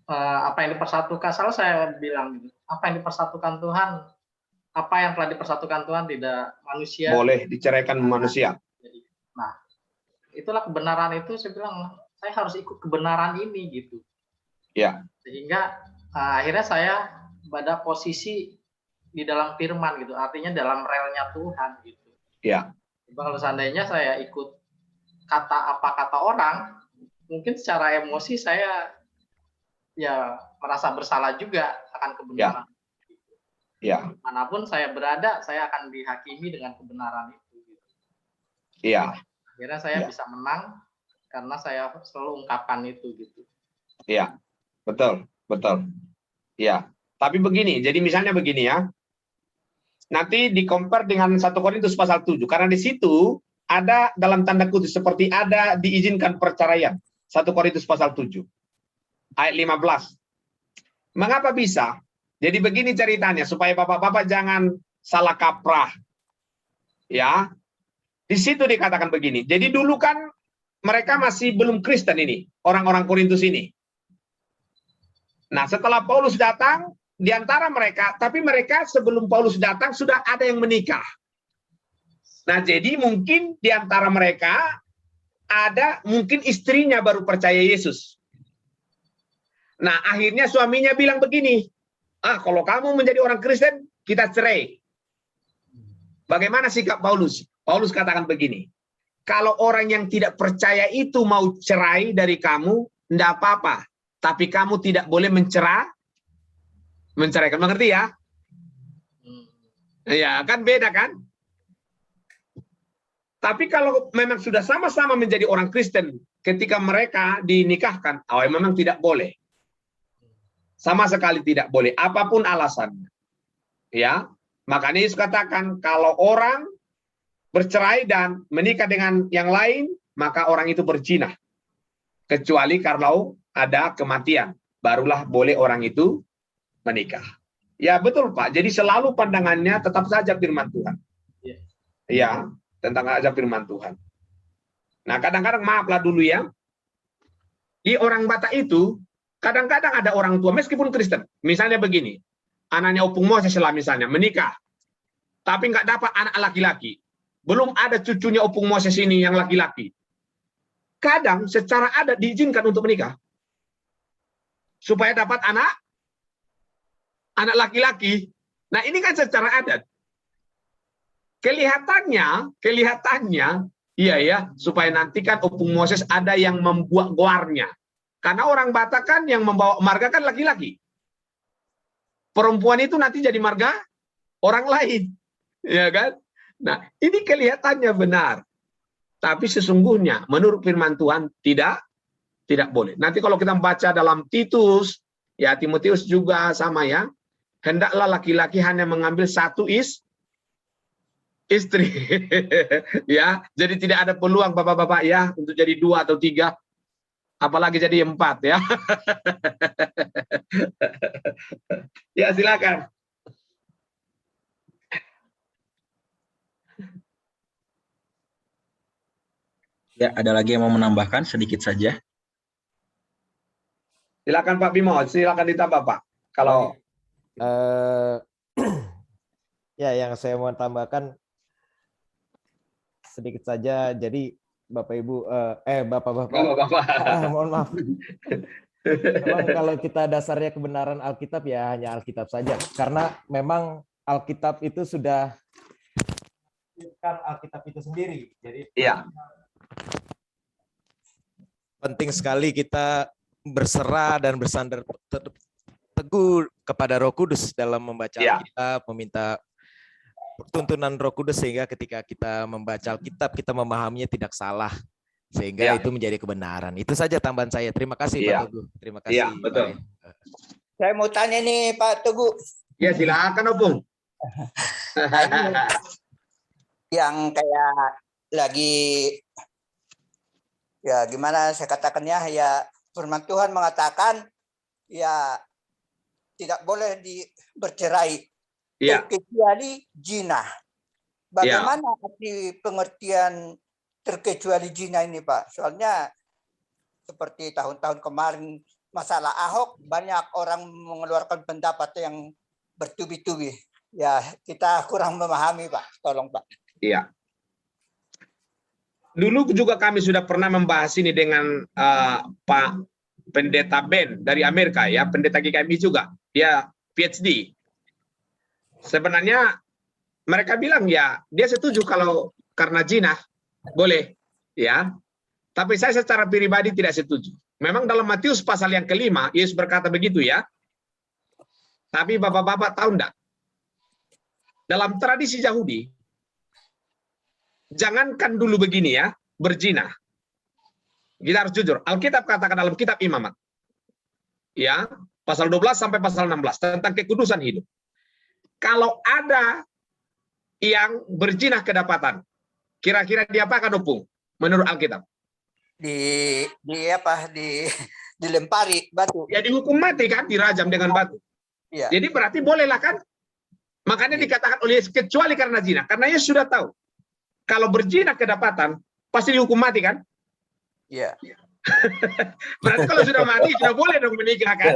apa yang dipersatukan, selalu saya bilang gitu. Apa yang dipersatukan Tuhan, apa yang telah dipersatukan Tuhan tidak manusia. Boleh diceraikan manusia. Nah, itulah kebenaran itu saya bilang saya harus ikut kebenaran ini gitu. Ya. Sehingga akhirnya saya pada posisi di dalam firman gitu, artinya dalam relnya Tuhan gitu. Ya. Kalau seandainya saya ikut kata orang, mungkin secara emosi saya ya merasa bersalah juga akan kebenaran. Ya. Manapun saya berada, saya akan dihakimi dengan kebenaran itu. Gitu. Iya. Akhirnya saya bisa menang karena saya selalu ungkapkan itu gitu. Iya. Betul, betul. Ya, tapi begini, jadi misalnya begini ya. Nanti di-compare dengan 1 Korintus pasal 7 karena di situ ada dalam tanda kutip seperti ada diizinkan perceraian. 1 Korintus pasal 7 ayat 15. Mengapa bisa? Jadi begini ceritanya supaya Bapak-bapak jangan salah kaprah. Ya. Di situ dikatakan begini. Jadi dulu kan mereka masih belum Kristen ini, orang-orang Korintus ini. Nah, setelah Paulus datang, di antara mereka, tapi mereka sebelum Paulus datang sudah ada yang menikah. Nah, jadi mungkin di antara mereka ada mungkin istrinya baru percaya Yesus. Nah, akhirnya suaminya bilang begini, kalau kamu menjadi orang Kristen, kita cerai. Bagaimana sikap Paulus? Paulus katakan begini, kalau orang yang tidak percaya itu mau cerai dari kamu, enggak apa-apa. Tapi kamu tidak boleh menceraikan. Mengerti ya? Ya, kan beda kan? Tapi kalau memang sudah sama-sama menjadi orang Kristen, ketika mereka dinikahkan, memang tidak boleh. Sama sekali tidak boleh, apapun alasannya. Ya, makanya Yesus katakan, kalau orang bercerai dan menikah dengan yang lain, maka orang itu berzina. Kecuali kalau ada kematian, barulah boleh orang itu menikah. Ya betul Pak, jadi selalu pandangannya tetap saja firman Tuhan. Ya, tentang aja firman Tuhan. Nah, kadang-kadang maaflah dulu ya, di orang Batak itu, kadang-kadang ada orang tua, meskipun Kristen, misalnya begini, anaknya Opung Moses lah misalnya, menikah, tapi nggak dapat anak laki-laki. Belum ada cucunya Opung Moses ini yang laki-laki. Kadang secara adat diizinkan untuk menikah. Supaya dapat anak laki-laki. Nah, ini kan secara adat. Kelihatannya, iya ya, supaya nanti kan Opung Moses ada yang membuat goarnya. Karena orang Batak kan yang membawa marga kan laki-laki. Perempuan itu nanti jadi marga orang lain, ya kan? Nah, ini kelihatannya benar. Tapi sesungguhnya menurut firman Tuhan tidak boleh. Nanti kalau kita membaca dalam Titus, ya Timotius juga sama ya. Hendaklah laki-laki hanya mengambil satu istri. Ya, jadi tidak ada peluang bapak-bapak ya untuk jadi 2 atau 3, apalagi jadi 4 ya. Ya, silakan. Ya, ada lagi yang mau menambahkan sedikit saja. Silakan Pak Bimo, silakan ditambah Pak. Kalau ya yang saya mau tambahkan sedikit saja. Jadi Bapak Ibu, Bapak-bapak, mohon maaf. Memang kalau kita dasarnya kebenaran Alkitab ya hanya Alkitab saja. Karena memang Alkitab itu sudah Alkitab itu sendiri. Jadi iya. Penting sekali kita berserah dan bersandar teguh kepada Roh Kudus dalam membaca Alkitab, meminta tuntunan Roh Kudus sehingga ketika kita membaca Alkitab kita memahaminya tidak salah sehingga itu menjadi kebenaran. Itu saja tambahan saya. Terima kasih Pak Teguh. Terima kasih. Iya, betul. Saya mau tanya nih Pak Teguh. Ya, silakan Opung. Yang kayak lagi ya gimana saya katakannya ya firman Tuhan mengatakan ya tidak boleh bercerai terkecuali zina. Bagaimana arti pengertian terkecuali zina ini Pak? Soalnya seperti tahun-tahun kemarin masalah Ahok banyak orang mengeluarkan pendapat yang bertubi-tubi. Ya kita kurang memahami Pak. Tolong Pak. Iya. Dulu juga kami sudah pernah membahas ini dengan Pak Pendeta Ben dari Amerika ya, pendeta GKMI juga. Dia PhD. Sebenarnya mereka bilang ya, dia setuju kalau karena zina boleh ya. Tapi saya secara pribadi tidak setuju. Memang dalam Matius pasal yang ke-5 Yesus berkata begitu ya. Tapi Bapak-bapak tahu enggak? Dalam tradisi Yahudi, jangankan dulu begini ya, berzina. Kita harus jujur. Alkitab katakan dalam kitab Imamat. Ya, pasal 12 sampai pasal 16 tentang kekudusan hidup. Kalau ada yang berzina kedapatan, kira-kira dia apa akan Opung menurut Alkitab? Dilempari batu. Ya dihukum mati kan, dirajam dengan batu. Ya. Jadi berarti bolehlah kan? Makanya dikatakan oleh Yesus kecuali karena zina. Karena Yesus sudah tahu. Kalau berzina kedapatan, pasti dihukum mati kan? Iya. Berarti kalau sudah mati, sudah boleh dong menikah kan?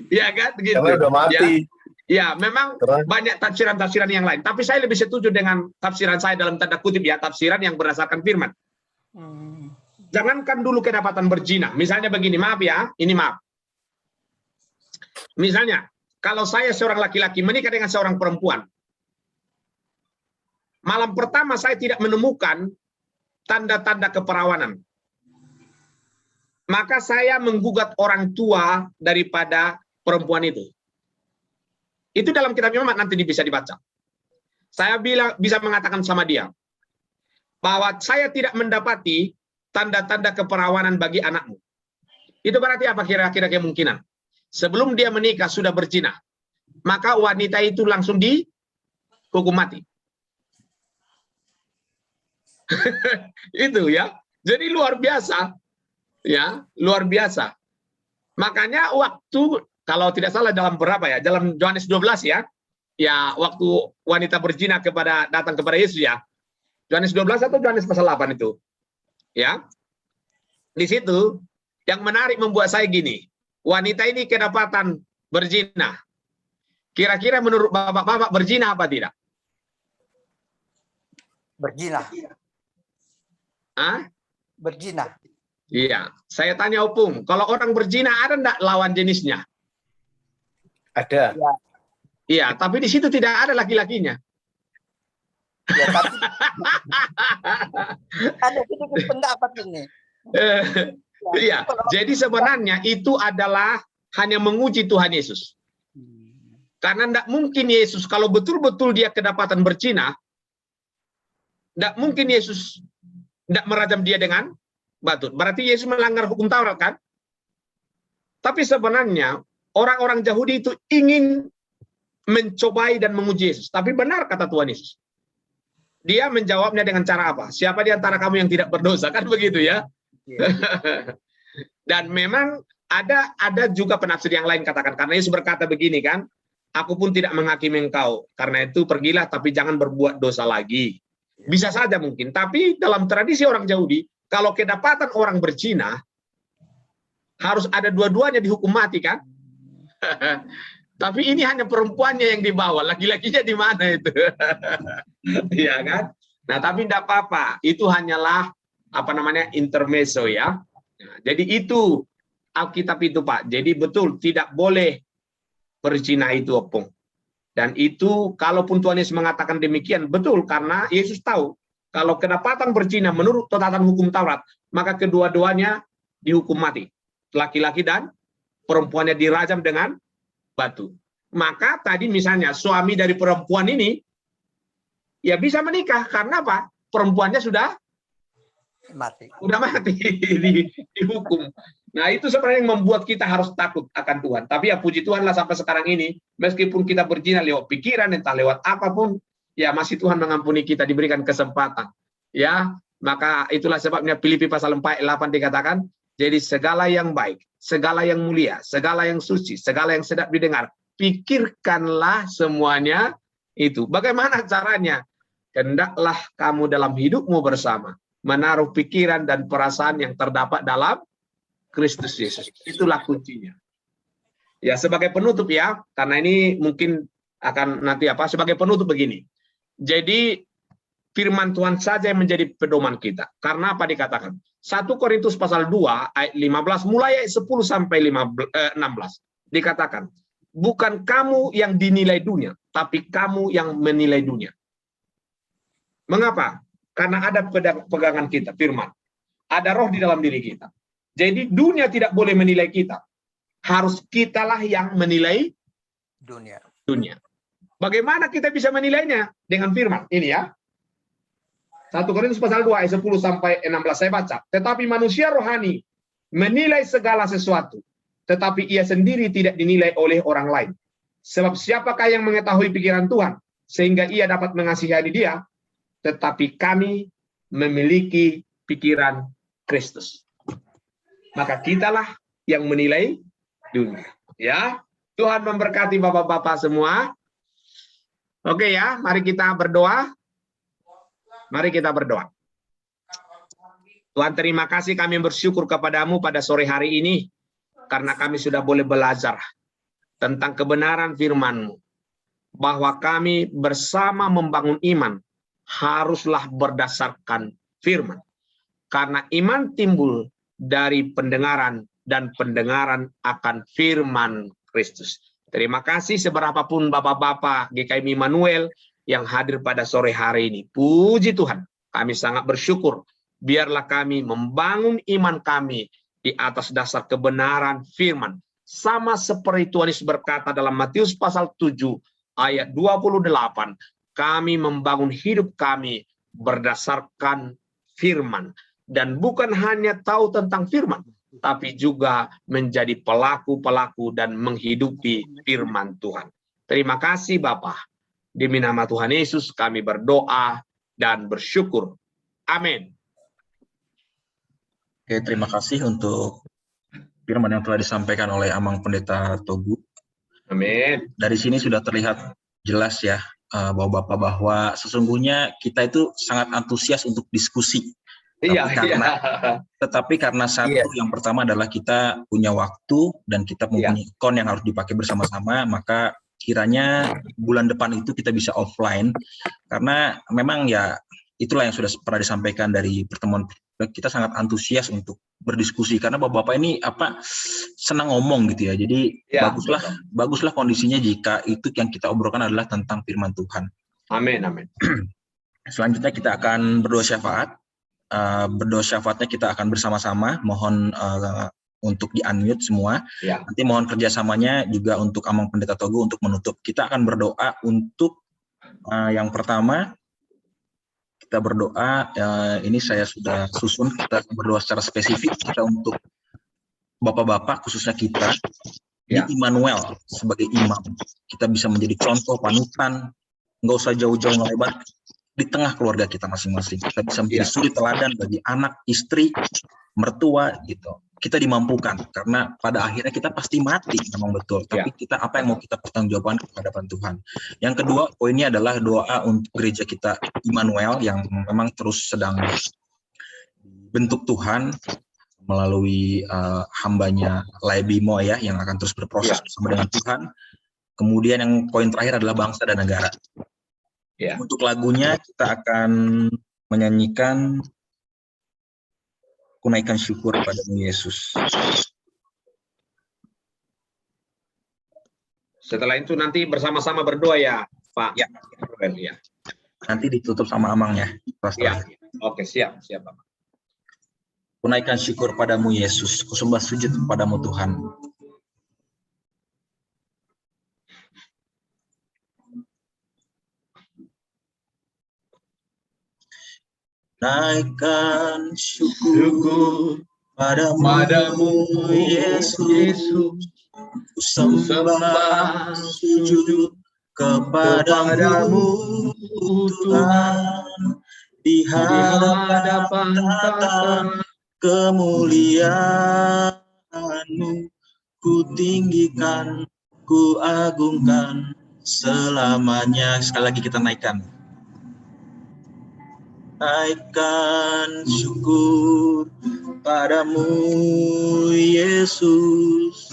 Iya kan? Begitu. Karena udah mati. Ya, memang banyak tafsiran-tafsiran yang lain. Tapi saya lebih setuju dengan tafsiran saya dalam tanda kutip ya, tafsiran yang berdasarkan firman. Jangankan dulu kedapatan berzina. Misalnya begini, maaf ya, ini maaf. Misalnya, kalau saya seorang laki-laki menikah dengan seorang perempuan, malam pertama saya tidak menemukan tanda-tanda keperawanan. Maka saya menggugat orang tua daripada perempuan itu. Itu dalam kitab Imamat nanti bisa dibaca. Saya bisa mengatakan sama dia bahwa saya tidak mendapati tanda-tanda keperawanan bagi anakmu. Itu berarti apa kira-kira kemungkinan? Sebelum dia menikah sudah berzina, maka wanita itu langsung dihukum mati. Itu ya. Jadi luar biasa. Ya, luar biasa. Makanya waktu, kalau tidak salah dalam berapa ya? Dalam Yohanes 12 ya. Ya, waktu wanita berzina datang kepada Yesus ya. Yohanes 12 atau Yohanes pasal 8 itu. Ya. Di situ yang menarik membuat saya gini. Wanita ini kedapatan berzina. Kira-kira menurut bapak-bapak berzina apa tidak? Berzina. Hah? Berzina. Iya. Saya tanya Opung, kalau orang berzina ada enggak lawan jenisnya? Ada. Ya, Iya, tapi di situ tidak ada laki-lakinya. ya tapi ada sedikit pendapat ini. Iya, jadi sebenarnya itu adalah hanya menguji Tuhan Yesus. Karena tidak mungkin Yesus, kalau betul-betul dia kedapatan berzina, tidak mungkin Yesus tidak merajam dia dengan batu. Berarti Yesus melanggar hukum Taurat kan? Tapi sebenarnya orang-orang Yahudi itu ingin mencobai dan menguji Yesus. Tapi benar kata Tuhan Yesus. Dia menjawabnya dengan cara apa? Siapa di antara kamu yang tidak berdosa? Kan begitu ya. Dan memang ada juga penafsir yang lain katakan. Karena Yesus berkata begini kan. Aku pun tidak menghakimi engkau. Karena itu pergilah tapi jangan berbuat dosa lagi. Bisa saja mungkin. Tapi dalam tradisi orang Yahudi, kalau kedapatan orang berzina, harus ada dua-duanya dihukum mati kan? Tapi ini hanya perempuannya yang dibawa, laki-lakinya di mana itu? Iya kan? Nah, tapi tidak apa-apa. Itu hanyalah intermezzo ya. Nah, jadi itu Alkitab itu Pak. Jadi betul tidak boleh berzina itu Opung. Dan itu kalaupun Tuhan Yesus mengatakan demikian betul karena Yesus tahu kalau kedapatan berzina menurut tatanan hukum Taurat, maka kedua-duanya dihukum mati. Laki-laki dan perempuannya dirajam dengan batu. Maka tadi misalnya suami dari perempuan ini ya bisa menikah karena apa? Perempuannya sudah Mati. dihukum. Nah, itu sebenarnya yang membuat kita harus takut akan Tuhan. Tapi ya puji Tuhan lah sampai sekarang ini, meskipun kita berzina lewat pikiran, entah lewat apapun, ya masih Tuhan mengampuni kita, diberikan kesempatan. Ya, maka itulah sebabnya Filipi pasal 4:8 dikatakan, jadi segala yang baik, segala yang mulia, segala yang suci, segala yang sedap didengar, pikirkanlah semuanya itu. Bagaimana caranya? Hendaklah kamu dalam hidupmu bersama menaruh pikiran dan perasaan yang terdapat dalam Kristus Yesus. Itulah kuncinya. Ya, sebagai penutup ya, karena ini mungkin akan nanti sebagai penutup begini. Jadi firman Tuhan saja yang menjadi pedoman kita. Karena apa dikatakan? 1 Korintus pasal 2 ayat 15 mulai ayat 10 sampai 16 dikatakan, bukan kamu yang dinilai dunia, tapi kamu yang menilai dunia. Mengapa? Karena ada pegangan kita, firman. Ada roh di dalam diri kita. Jadi dunia tidak boleh menilai kita. Harus kitalah yang menilai dunia. Bagaimana kita bisa menilainya? Dengan firman. Ini ya. 1 Korintus pasal 2 ayat 10 sampai 16 saya baca. Tetapi manusia rohani menilai segala sesuatu, tetapi ia sendiri tidak dinilai oleh orang lain. Sebab siapakah yang mengetahui pikiran Tuhan sehingga ia dapat mengasihani dia? Tetapi kami memiliki pikiran Kristus. Maka kitalah yang menilai dunia. Ya, Tuhan memberkati bapak-bapak semua. Oke ya, mari kita berdoa. Mari kita berdoa. Tuhan, terima kasih, kami bersyukur kepadamu pada sore hari ini karena kami sudah boleh belajar tentang kebenaran firman-Mu, bahwa kami bersama membangun iman haruslah berdasarkan firman. Karena iman timbul dari pendengaran dan pendengaran akan firman Kristus. Terima kasih seberapapun bapak-bapak GKM Immanuel yang hadir pada sore hari ini. Puji Tuhan, kami sangat bersyukur. Biarlah kami membangun iman kami di atas dasar kebenaran firman. sama seperti Tuhan Yesus berkata dalam Matius pasal 7 ayat 28, kami membangun hidup kami berdasarkan firman. Dan bukan hanya tahu tentang firman, tapi juga menjadi pelaku-pelaku dan menghidupi firman Tuhan. Terima kasih Bapa. Demi nama Tuhan Yesus kami berdoa dan bersyukur. Amin. Oke, terima kasih untuk firman yang telah disampaikan oleh Amang Pendeta Togu. Amin. Dari sini sudah terlihat jelas ya bahwa sesungguhnya kita itu sangat antusias untuk diskusi. Iya, Tetapi karena satu yang pertama adalah kita punya waktu dan kita mempunyai akun yang harus dipakai bersama-sama, maka kiranya bulan depan itu kita bisa offline, karena memang ya itulah yang sudah pernah disampaikan dari pertemuan kita, sangat antusias untuk berdiskusi karena bapak-bapak ini senang ngomong gitu ya. Jadi baguslah kondisinya jika itu yang kita obrolkan adalah tentang firman Tuhan. Amin, amin. Selanjutnya kita akan berdoa syafaat. Berdoa syafaatnya kita akan bersama-sama. Mohon untuk di-unmute semua. Nanti mohon kerjasamanya juga untuk Amang Pendeta Togu untuk menutup. Kita akan berdoa untuk yang pertama. Kita berdoa, ini saya sudah susun, kita berdoa secara spesifik kita untuk bapak-bapak, khususnya kita di Immanuel sebagai imam. Kita bisa menjadi contoh, panutan, nggak usah jauh-jauh ngelebar, di tengah keluarga kita masing-masing. Kita bisa menjadi suri teladan bagi anak, istri, mertua gitu. Kita dimampukan karena pada akhirnya kita pasti mati, memang betul. Tapi kita apa yang mau kita pertanggungjawabkan kepada Tuhan. Yang kedua poinnya adalah doa untuk gereja kita Immanuel yang memang terus sedang bentuk Tuhan melalui hambanya Laebimo ya, yang akan terus berproses bersama dengan Tuhan. Kemudian yang poin terakhir adalah bangsa dan negara. Untuk lagunya kita akan menyanyikan Kunaikan Syukur padamu Yesus. Setelah itu nanti bersama-sama berdoa ya Pak. Nanti ditutup sama Amang ya. Oke, siap Pak. Kunaikan syukur padamu Yesus, kusembah sujud padamu Tuhan. Naikkan syukur padamu Yesus, kusembah sujud kepadamu Tuhan, di hadapan tata kemuliaan-Mu, ku tinggikan, ku agungkan selamanya. Sekali lagi kita naikkan. Naikkan syukur padamu Yesus,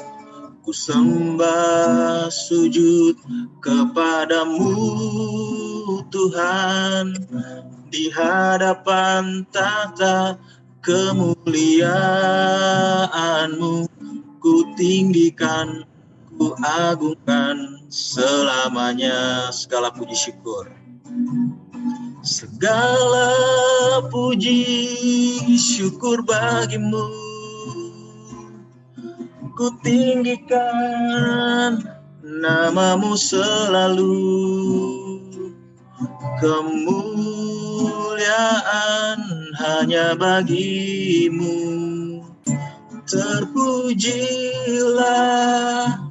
ku sembah sujud kepadamu Tuhan, di hadapan tata kemuliaan-Mu, ku tinggikan, ku agungkan selamanya. Segala puji syukur. Segala puji syukur bagimu, ku tinggikan namamu selalu, kemuliaan hanya bagimu, terpujilah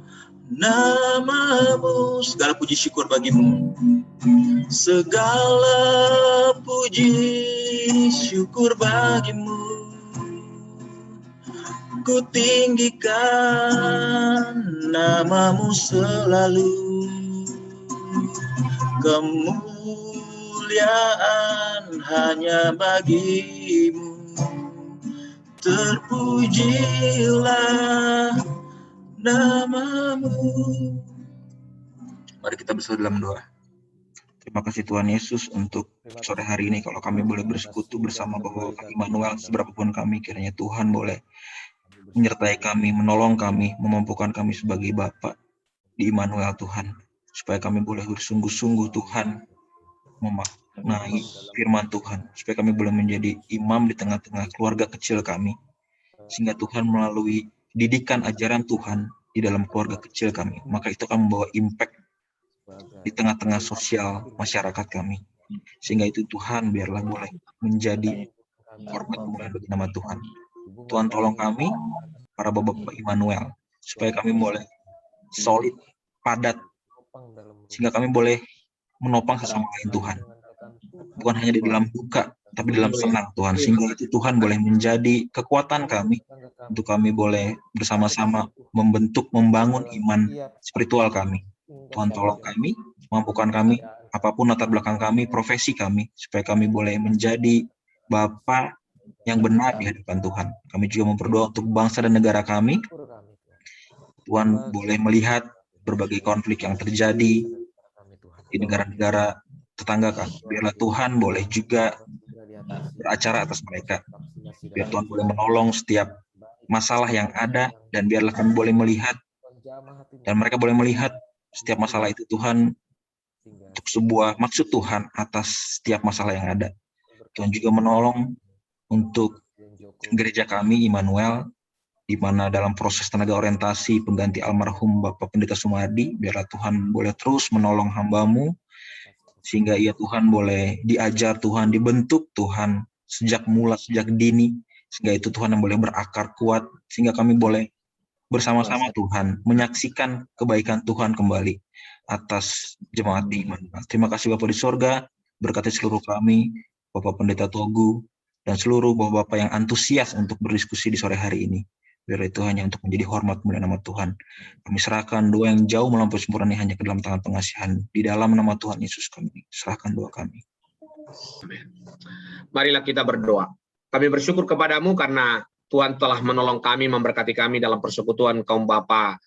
namamu. Segala puji syukur bagimu. Segala puji syukur bagimu, ku tinggikan namamu selalu, kemuliaan hanya bagimu, terpujilah namamu. Mari kita bersatu dalam doa. Terima kasih Tuhan Yesus untuk sore hari ini, kalau kami boleh bersekutu bersama bapak Immanuel, seberapapun kami, kiranya Tuhan boleh menyertai kami, menolong kami, memampukan kami sebagai Bapa di Immanuel Tuhan, supaya kami boleh bersungguh-sungguh Tuhan memaknai firman Tuhan, supaya kami boleh menjadi imam di tengah-tengah keluarga kecil kami, sehingga Tuhan melalui didikan ajaran Tuhan di dalam keluarga kecil kami, maka itu akan membawa impact di tengah-tengah sosial masyarakat kami. Sehingga itu Tuhan biarlah boleh menjadi hormat kemuliaan bagi nama Tuhan. Tuhan tolong kami, para bapak-bapak Immanuel, supaya kami boleh solid, padat, sehingga kami boleh menopang sesama lain Tuhan. Bukan hanya di dalam duka, tapi di dalam senang Tuhan. Sehingga itu Tuhan boleh menjadi kekuatan kami, untuk kami boleh bersama-sama membentuk, membangun iman spiritual kami. Tuhan tolong kami, mampukan kami, apapun latar belakang kami, profesi kami, supaya kami boleh menjadi Bapa yang benar di hadapan Tuhan. Kami juga memperdoa untuk bangsa dan negara kami. Tuhan boleh melihat berbagai konflik yang terjadi di negara-negara tetangga kami. Biarlah Tuhan boleh juga beracara atas mereka. Biar Tuhan boleh menolong setiap masalah yang ada, dan biarlah kami boleh melihat, dan mereka boleh melihat setiap masalah itu Tuhan untuk sebuah maksud Tuhan atas setiap masalah yang ada. Tuhan juga menolong untuk gereja kami Immanuel, di mana dalam proses tenaga orientasi pengganti almarhum Bapak Pendeta Sumardi, biarlah Tuhan boleh terus menolong hamba-Mu, sehingga ia Tuhan boleh diajar Tuhan, dibentuk Tuhan sejak mula, sejak dini, sehingga itu Tuhan yang boleh berakar kuat, sehingga kami boleh bersama-sama Tuhan menyaksikan kebaikan Tuhan kembali atas jemaat di Immanuel. Terima kasih Bapak di sorga, berkati seluruh kami, Bapak Pendeta Togu, dan seluruh bapak-bapak yang antusias untuk berdiskusi di sore hari ini. Biar itu hanya untuk menjadi hormat kemuliaan nama Tuhan. Kami serahkan doa yang jauh melampaui sempurna ini hanya ke dalam tangan pengasihan. Di dalam nama Tuhan Yesus kami serahkan doa kami. Amin. Marilah kita berdoa. Kami bersyukur kepadamu karena Tuhan telah menolong kami, memberkati kami dalam persekutuan kaum bapa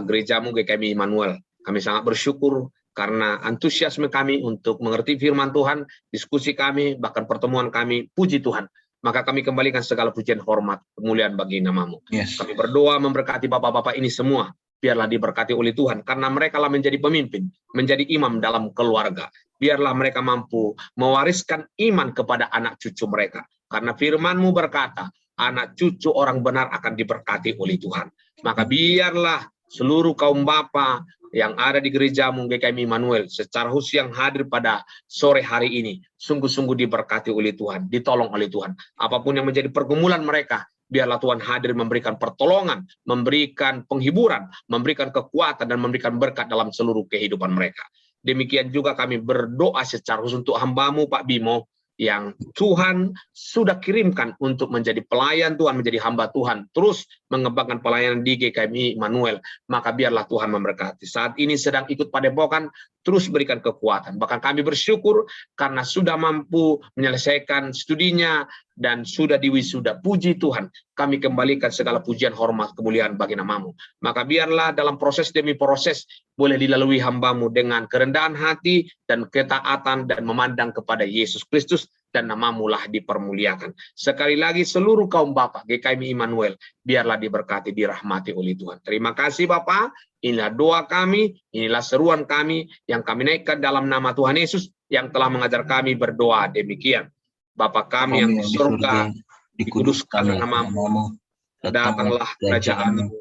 gerejamu GKMI Immanuel. Kami sangat bersyukur karena antusiasme kami untuk mengerti firman Tuhan, diskusi kami, bahkan pertemuan kami, puji Tuhan. Maka kami kembalikan segala pujian, hormat, kemuliaan bagi nama-Mu. Yes. Kami berdoa memberkati bapak-bapak ini semua. Biarlah diberkati oleh Tuhan, karena mereka lah menjadi pemimpin, menjadi imam dalam keluarga. Biarlah mereka mampu mewariskan iman kepada anak cucu mereka. Karena firman-Mu berkata, anak cucu orang benar akan diberkati oleh Tuhan. Maka biarlah seluruh kaum bapa yang ada di gerejamu GKMI Immanuel secara khusus yang hadir pada sore hari ini sungguh-sungguh diberkati oleh Tuhan, ditolong oleh Tuhan. Apapun yang menjadi pergumulan mereka, biarlah Tuhan hadir memberikan pertolongan, memberikan penghiburan, memberikan kekuatan, dan memberikan berkat dalam seluruh kehidupan mereka. Demikian juga kami berdoa secara khusus untuk hamba-Mu Pak Bimo, yang Tuhan sudah kirimkan untuk menjadi pelayan Tuhan, menjadi hamba Tuhan, terus mengembangkan pelayanan di GKMI Immanuel. Maka biarlah Tuhan memberkati. Saat ini sedang ikut padepokan, terus berikan kekuatan. Bahkan kami bersyukur karena sudah mampu menyelesaikan studinya dan sudah diwisuda. Puji Tuhan, kami kembalikan segala pujian, hormat, kemuliaan bagi nama-Mu. Maka biarlah dalam proses demi proses boleh dilalui hamba-Mu dengan kerendahan hati dan ketaatan dan memandang kepada Yesus Kristus, dan nama-Mu lah dipermuliakan. Sekali lagi seluruh kaum Bapak GKMI Immanuel biarlah diberkati, dirahmati oleh Tuhan. Terima kasih Bapak. Inilah doa kami, inilah seruan kami yang kami naikkan dalam nama Tuhan Yesus yang telah mengajar kami berdoa demikian. Bapa kami yang di surga, dikuduskan nama-Mu, datanglah kerajaan-Mu,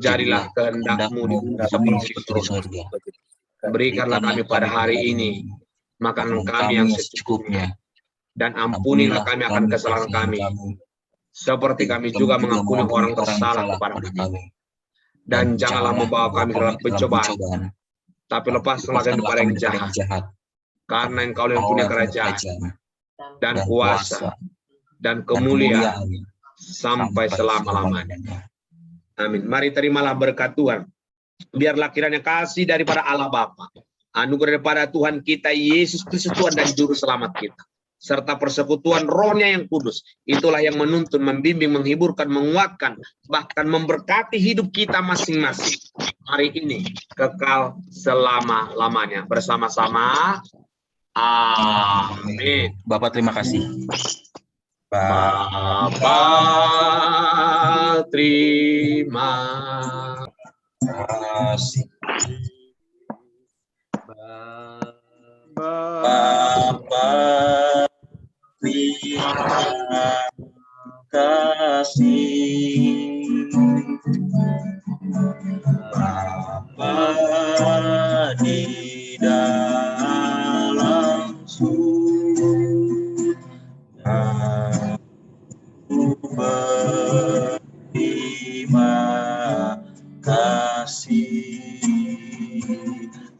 jadilah kehendak-Mu di bumi seperti di surga. Berikanlah kami pada hari ini makanan kami yang secukupnya, dan ampunilah kami akan kesalahan kami, seperti kami juga mengampuni orang bersalah kepada kami. Dan janganlah membawa kami ke dalam pencobaan, tapi lepaskanlah kami daripada yang jahat. Karena Engkau yang punya kerajaan dan kuasa dan kemuliaan sampai selama-lamanya. Amin. Mari terimalah berkat Tuhan. Biarlah kiranya kasih daripada Allah Bapa, anugerah daripada Tuhan kita Yesus Kristus Tuhan dan Juru Selamat kita, serta persekutuan Roh-Nya yang kudus, itulah yang menuntun, membimbing, menghiburkan, menguatkan, bahkan memberkati hidup kita masing-masing hari ini kekal selama-lamanya. Bersama-sama. Amin. Bapak terima kasih. Bapak terima kasih. Bapak terima kasih. Aku berterima kasih.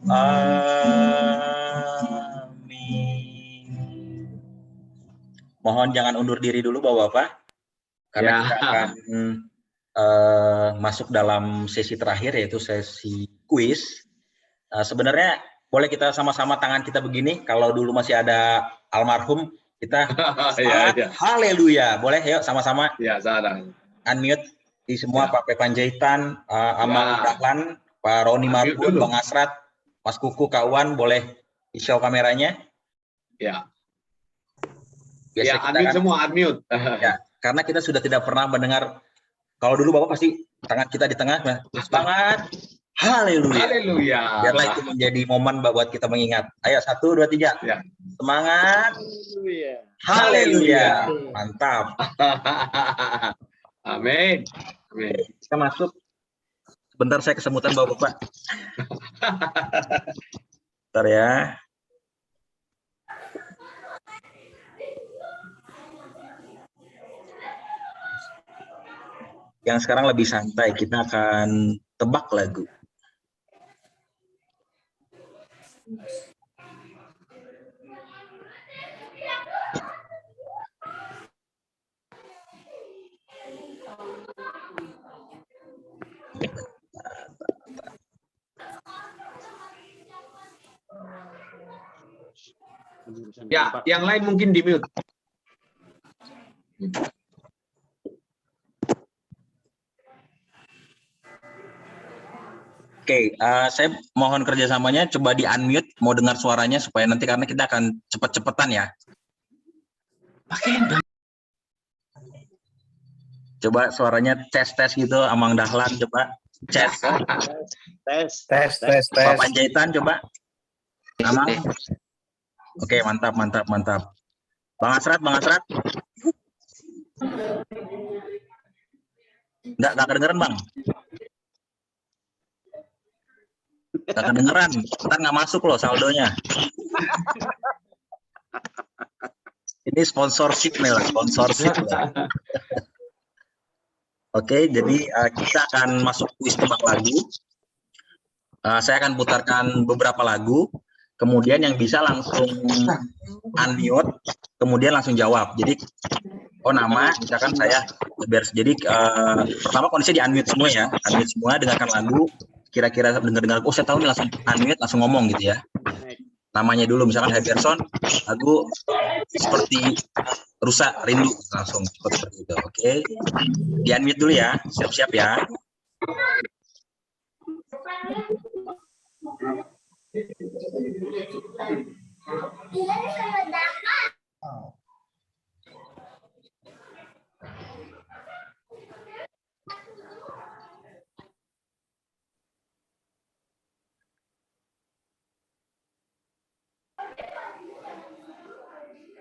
Amin. Mohon jangan undur diri dulu Bapak-Bapak, karena kita akan masuk dalam sesi terakhir, yaitu sesi kuis. Sebenarnya boleh kita sama-sama tangan kita begini, kalau dulu masih ada almarhum, kita haleluya. Boleh yuk sama-sama. Ya, saran. Unmute di semua, Pak Panjaitan, Amang Dahlan, Pak Roni Marbun, Bang Asrat, Mas Kuku, Kak Wan, boleh di-show kameranya? Ya. Biasa Ya, kita unmute kan, semua, unmute. ya, karena kita sudah tidak pernah mendengar, kalau dulu Bapak pasti tangan kita di tengah, semangat, haleluya. Haleluya. Biarlah itu menjadi momen buat kita mengingat. Ayo, 1, 2, 3. Ya. Semangat. Haleluya. Mantap. Amin. Amin. Kita masuk. Sebentar saya kesemutan Bapak-Bapak. Bentar ya. Yang sekarang lebih santai, kita akan tebak lagu. Ya, yang lain mungkin di mute. Oke, saya mohon kerjasamanya, coba di unmute, mau dengar suaranya supaya nanti, karena kita akan cepet-cepetan ya. Coba suaranya tes gitu, Amang Dahlan, coba tes. Tes. Pak Panjaitan coba. Amang. Oke, mantap. Bang Asrat. Nggak kedengeran Bang. Nggak kedengeran, ntar nggak masuk loh saldonya. Ini sponsorship nih lah, sponsorship. Oke, jadi kita akan masuk kuis tebak lagu. Saya akan putarkan beberapa lagu, kemudian yang bisa langsung unmute, kemudian langsung jawab. Jadi, nama, misalkan saya, jadi pertama kondisinya di unmute semua ya, unmute semua, dengarkan lagu. Kira-kira dengar, oh saya tahu nih, langsung unmute, langsung ngomong gitu ya. Namanya dulu, misalkan Henderson, lagu seperti Rusak Rindu, langsung seperti itu. Oke, di unmute dulu ya, siap-siap ya.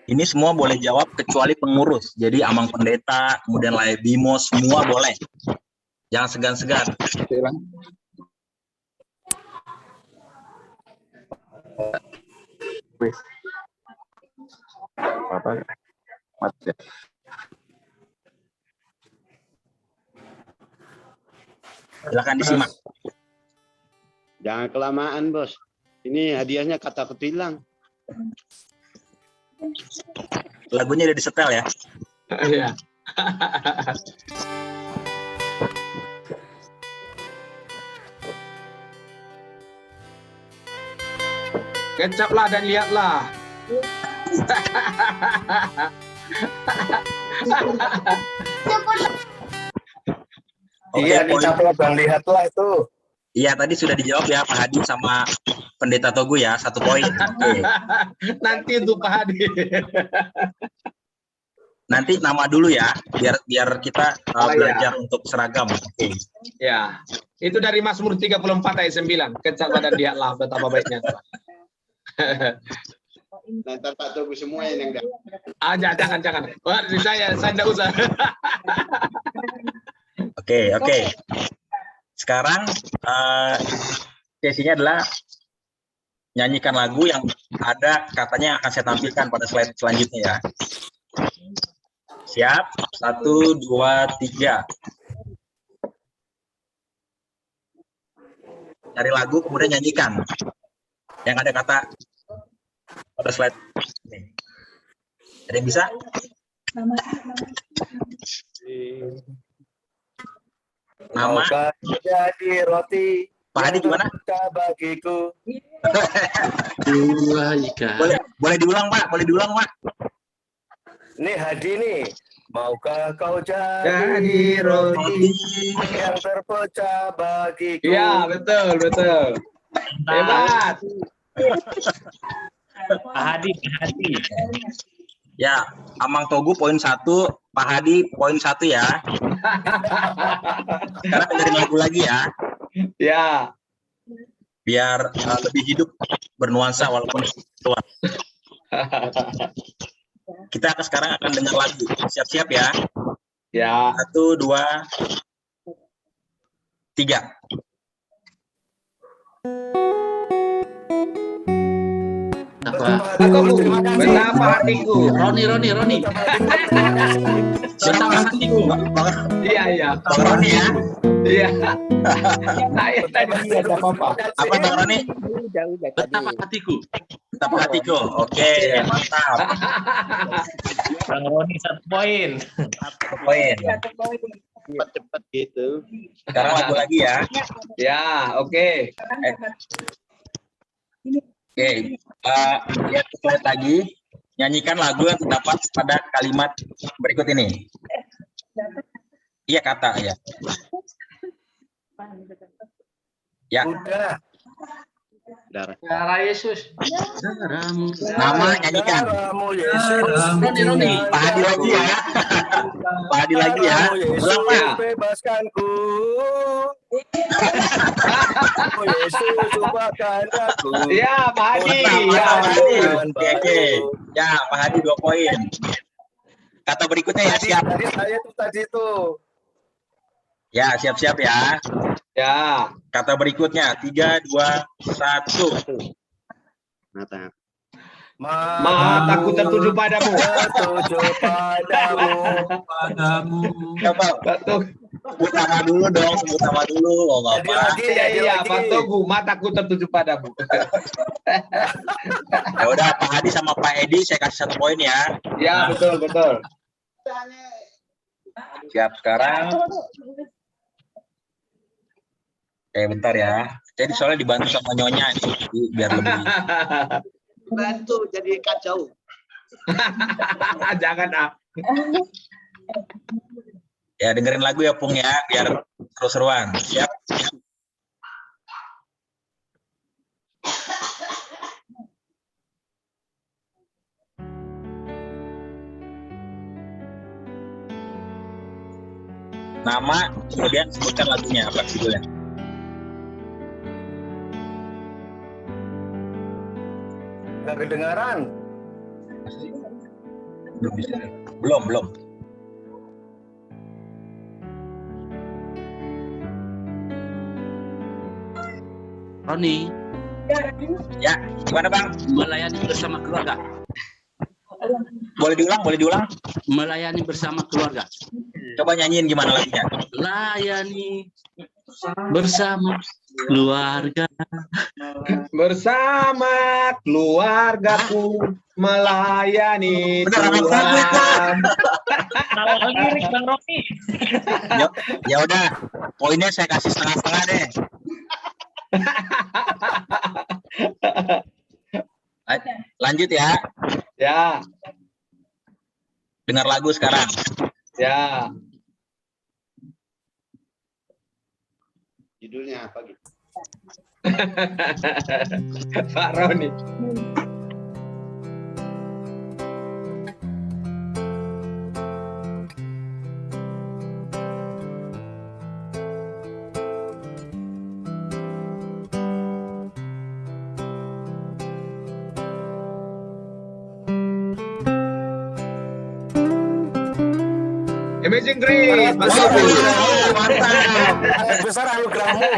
Ini semua boleh jawab kecuali pengurus. Jadi Amang Pendeta, kemudian Lai Bimo, semua boleh. Jangan segan-segan. Silakan disimak. Jangan kelamaan, Bos. Ini hadiahnya kata ketilang. Lagunya udah disetel ya. Iya. Kecaplah dan lihatlah. Iya, dicaplah dan lihatlah itu. Iya, tadi sudah dijawab ya Pak Hadi sama Pendeta Togu ya, 1 poin. Oke. Nanti untuk Pak Hadi. Nanti nama dulu ya, biar kita belajar untuk seragam. Oke. Ya, itu dari Mazmur 34 ayat 9. Kecaplah dan lihatlah betapa baiknya. Nanti Pak Togu semua yang Jangan. Wah, saya tidak usah. Oke. Sekarang sesinya adalah nyanyikan lagu yang ada katanya akan saya tampilkan pada slide selanjutnya ya. Siap? 1, 2, 3. Cari lagu kemudian nyanyikan. Yang ada kata pada slide ini. Ada yang bisa? Nama jadi roti. Pak Hadi gimana? Bagiku. Boleh diulang Pak, boleh diulang Pak. Nih Hadi nih. Maukah kau jadi roti yang terpecah bagiku? Iya, betul. Hebat. Pak Hadi. Ya, Amang Togu poin 1, Pak Hadi poin 1 ya. Sekarang dengerin lagu lagi ya. Ya. Biar lebih hidup, bernuansa walaupun keluar. Kita sekarang akan dengar lagu. Siap-siap ya. Ya. 1, 2, 3. Betapa hatiku. Roni. Betapa hatiku. Iya. Bang Roni ya. Iya. Saya tadi nggak ada apa-apa. Apa Bang Roni? Betapa hatiku. Betapa hatiku. Oke, mantap. Bang Roni 1 poin. 1 poin. Cepat gitu. Sekarang lagu lagi ya. Ya, oke. Oke, lihat slide lagi. Nyanyikan lagu yang terdapat pada kalimat berikut ini. Iya kata ya. Ya. Udah. Darah Yesus. Nama nyanyikan. Roni. Pak Hadi lagi ya. Pak Hadi lagi ya. Ulang Pak. Bebaskanku. Yesus lupakan aku. Iya, Pak Hadi. Ya, Pak Hadi. Oke. Ya, Pak Hadi 2 poin. Kata berikutnya ya, siap. Tadi saya tuh tadi tuh. Ya, siap-siap ya. Ya. Kata berikutnya 3, 2, 1. Mata. Mataku tertuju padamu. Tertuju padamu. Coba Batuk. sebut nama dulu dong, sebut nama dulu. Oh, Bapak. Iya, Pak Togu, mataku tertuju padamu. Ya udah, Pak Hadi sama Pak Edi saya kasih 1 poin ya. Ya, betul. Siap sekarang. Oke, bentar ya. Jadi soalnya dibantu sama Nyonya nih, jadi biar lebih. Bantu jadi kacau. Jangan, ah. Ya dengerin lagu ya Pung ya, biar seru-seruan. Siap. Nama, kemudian sebutkan lagunya, apa judulnya. Nggak kedengaran. Belum. Roni. Ya, gimana Bang? Melayani bersama keluarga. Boleh diulang? Melayani bersama keluarga. Coba nyanyiin gimana lagunya. Layani bersama keluarga. Bersama keluargaku melayani Tuhan. Awal lirik Bang Rocky. Ya udah, poinnya saya kasih setengah-setengah deh. Lanjut ya. Ya. Dengar lagu sekarang. Ya. Judulnya apa gitu? Pak Roni. Amazing Grace. Mantap. Besar anugerahmu.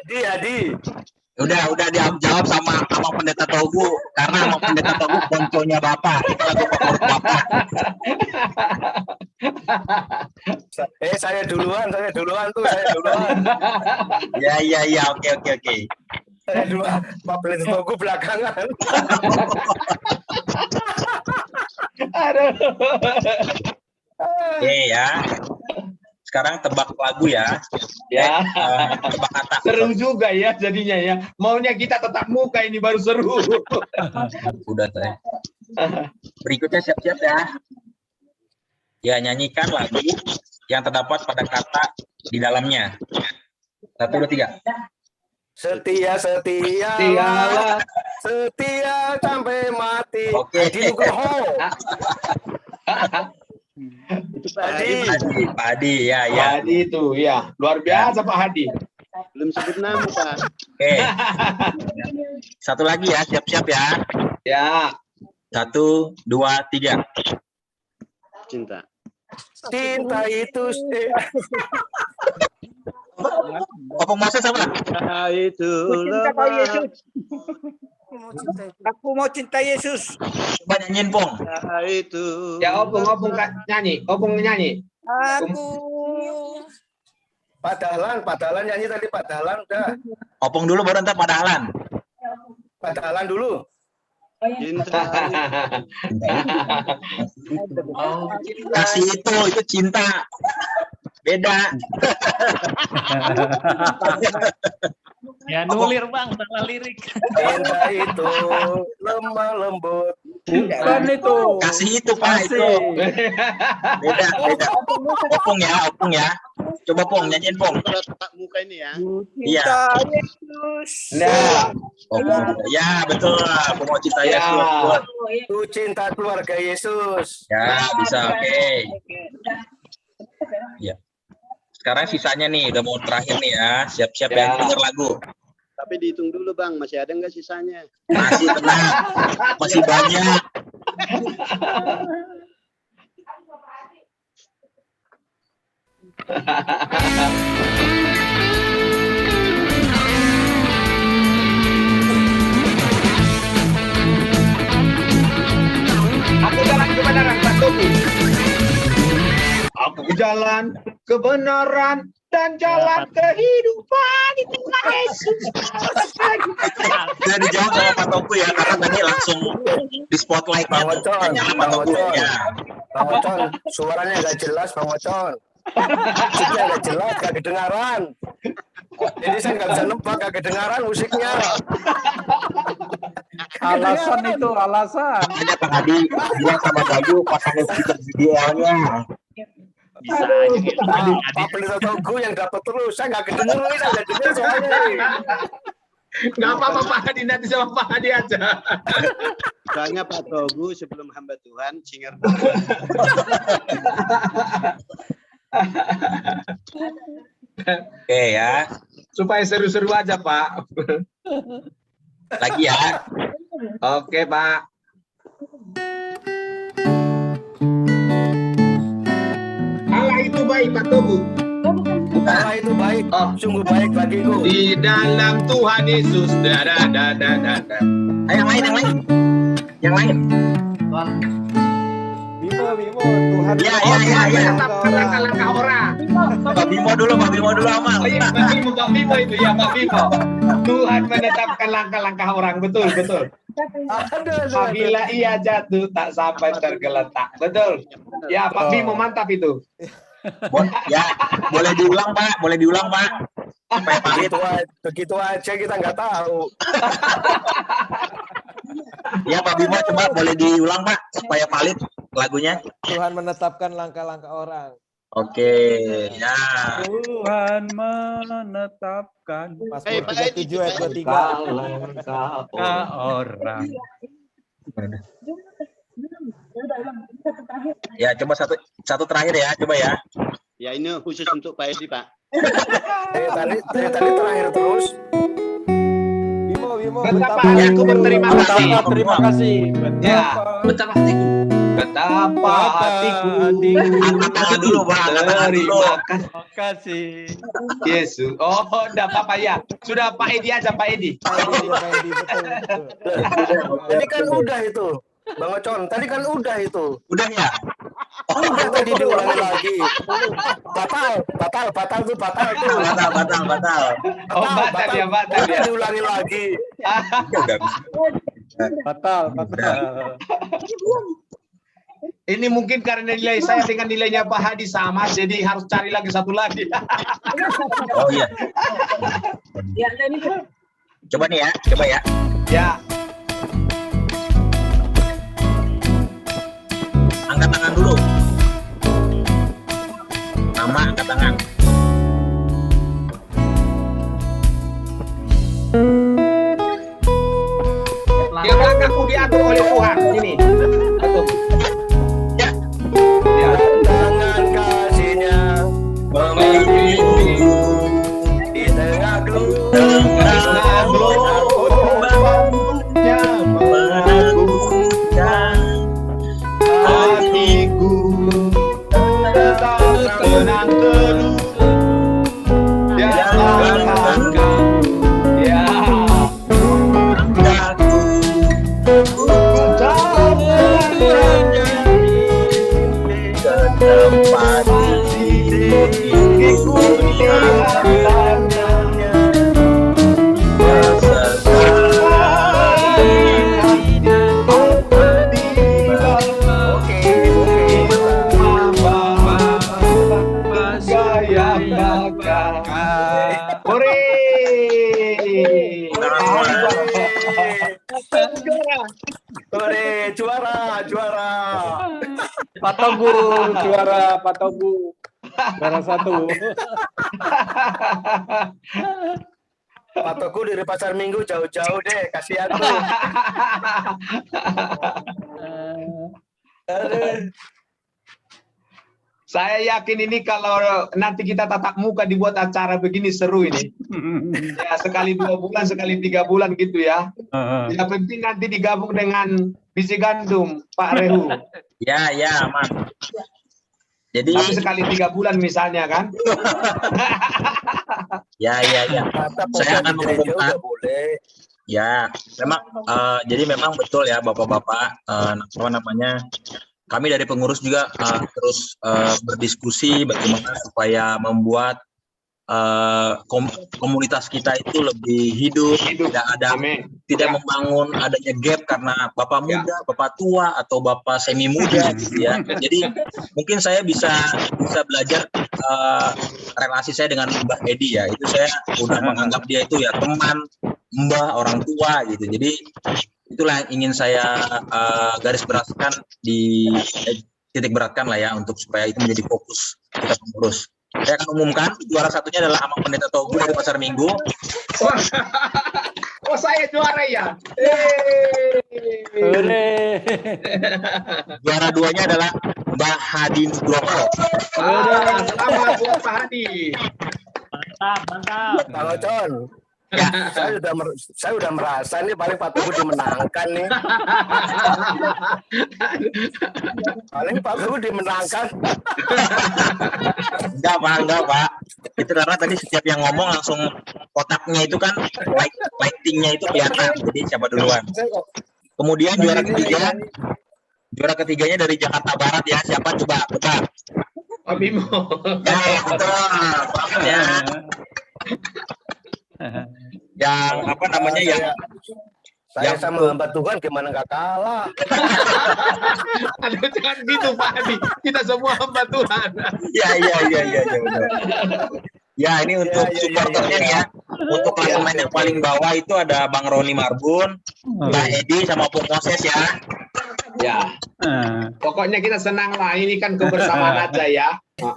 Hadi. Udah dijawab sama Pendeta Togu karena sama Pendeta Togu konconya Bapak. Itu lagu favorit Bapak. Saya duluan tuh, saya duluan. Ya, oke. Saya duluan, Pak Pendeta Togu belakangan. Oke ya. Sekarang tebak lagu ya. Ya. Tebak kata. Seru juga ya jadinya ya. Maunya kita tetap muka ini baru seru. Udah saya. Berikutnya siap-siap ya. Ya, nyanyikan lagu yang terdapat pada kata di dalamnya. 1, 2, 3. Setia sampai mati. Oke. Di Nugroho. Pak Hadi ya. Pak Hadi itu ya. Luar biasa Pak Hadi. Belum sebut nama, Pak. Oke. Satu lagi ya, siap-siap ya. Ya. 1, 2, 3. Cinta. Cinta itu Opung Moses sama? Itu Aku mau cinta Yesus. Coba nyanyiin, Pong. itu. Ya Opung nyanyi. Opung nyanyi. Aku Pak Dahlan nyanyi tadi, Pak Dahlan udah. Opung dulu baru ntar Pak Dahlan. Pak Dahlan dulu. Cinta. Kasih itu cinta. Beda. Ya nulir Bang, salah lirik. Cinta itu lemah lembut. Bukan itu. Kasih itu Pak itu. Beda. Opung ya. Coba Pong nyanyiin Pong. Tatap muka ini ya. Iya. cinta Yesus. Nah, Opung. Ya, betul. Aku mau cinta Ya. Yesus. Ku cinta keluarga Yesus. Ya, bisa. Oke. Ya. Sekarang sisanya nih, udah mau terakhir nih ya. Siap-siap ya, denger lagu. Tapi dihitung dulu, Bang. Masih ada nggak sisanya? Masih tenang. Masih banyak. aku jalan kebenaran Pak Togu. Aku jalan kebenaran dan jalan kehidupan di Tuhan Yesus. Sudah dijawab sama Pak Togu ya, karena tadi langsung di spotlight Bang Ocon, nyala Pak Bang Togu Ocon. ya. Bang Ocon, suaranya nggak jelas, Bang Ocon. Musiknya nggak jelas, nggak kedengaran. Jadi saya nggak bisa nebak, nggak kedengaran musiknya. Alasan itu, alasan. Makanya Pak Hadi bilang sama Bayu pasangin stiker VDL-nya. Bisa aja. Pak Pendeta Togu yang dapat terus, saya nggak kedengeran, saya nggak dengar soalnya. Nggak apa-apa Pak Hadi, nanti sama Pak Hadi aja. Soalnya Pak Togu sebelum hamba Tuhan, singer. Oke ya, Supaya seru-seru aja Pak. lagi ya. Oke Pak. Allah itu baik Pak Togu. Allah itu baik, Oh. sungguh baik bagiku. Di dalam Tuhan Yesus. Ayo yang lain. Yang lain. Bimo, Tuhan. Ya. Tetap langkah-langkah orang. Pak Bimo dulu Amal. Oh iya, Pak Bimo itu ya Pak Bimo. Tuhan menetapkan langkah-langkah orang, betul. Apabila ia jatuh tak sampai tergeletak, betul. Ya Pak Bimo mantap itu. Ya, boleh diulang Pak. Supaya valid. Begitu aja kita nggak tahu. Ya Pak Bimo coba boleh diulang Pak supaya valid lagunya. Tuhan menetapkan langkah-langkah orang. Oke, ya. Tuhan menetapkan Mazmur 37 ayat 23. orang. Ya, coba satu terakhir ya, coba ya. Ya ini khusus untuk Pak Edi, Pak. Tadi terakhir terus. Bimo, Betapa hatiku berterima kasih. Terima kasih. Ya. Betapa hatiku Betapa hatiku. Angkat tangan dulu, Bang. Angkat tangan dulu. Terima kasih. Yesus. Oh, enggak apa-apa ya. Sudah Pak Edi aja, Pak Edi. Tadi kan udah itu, Bang Ocon. Tadi kan udah itu. Udah ya? Udah tadi diulangi lagi. Batal tuh. Batal. Oh, batal ya. Udah diulangi lagi. Udah. Batal. Ini mungkin karena nilai saya dengan nilainya Pak Hadi sama, jadi harus cari lagi satu lagi. Oh iya. Coba nih ya, coba ya. Ya. Angkat tangan dulu. Nama angkat tangan. Dia belakangku diatur oleh Tuhan. Ini. Betul. Ya. Ya. Tangan kasihnya Membimbingku di tengah meneguhkan hatiku tenang teduh di atas ya tempat diriku juara. Pak Togu juara, Pak Togu. Juara 1. Pak Togu dari Pasar Minggu jauh-jauh deh, kasihan tuh. Saya yakin ini kalau nanti kita tatap muka dibuat acara begini seru ini. Ya, sekali 2 bulan, sekali 3 bulan gitu ya. Yang penting nanti digabung dengan biji gandum, Pak Rehu. Ya, aman. Jadi Tapi sekali 3 bulan misalnya kan. Ya. Saya akan mengumumkan. Ya, memang jadi memang betul ya Bapak-bapak, apa namanya? Kami dari pengurus juga terus berdiskusi bagaimana supaya membuat komunitas kita itu lebih hidup. Tidak membangun adanya gap karena bapak muda, bapak tua atau bapak semi muda gitu ya. Jadi mungkin saya bisa belajar relasi saya dengan Mbak Edi ya. Itu saya udah menganggap dia itu ya teman, mbah, orang tua gitu. Jadi itulah yang ingin saya garis beratkan titik beratkan lah ya untuk supaya itu menjadi fokus kita pengurus. Saya akan umumkan juara satunya adalah Amang Pendeta Togu dari Pasar Minggu. Oh, saya juara ya. Juara 2-nya adalah Mbak Hadi Nugroho. Selamat buat Pak Hadi. Mantap. Bang Ocon. Ya, saya udah merasa nih paling Pak Togu dimenangkan nih. Paling Pak Togu dimenangkan. Enggak Pak. Itu karena tadi setiap yang ngomong langsung kotaknya itu kan lightingnya itu kelihatan. Jadi siapa duluan. Kemudian juara ketiganya dari Jakarta Barat ya. Siapa coba? Pak Bimo. Ya, betul. Ya. Yang apa namanya Saya sama hamba Tuhan gimana nggak kalah. Aduh, jangan gitu Pak Hadi. Kita semua hamba Tuhan. Iya benar. Ya ini untuk supporternya ya. Untuk klasemen yang paling bawah itu ada Bang Roni Marbun, Mbak Edi sama Pung Moses ya. Ya. Pokoknya kita senang lah. Ini kan kebersamaan aja ya.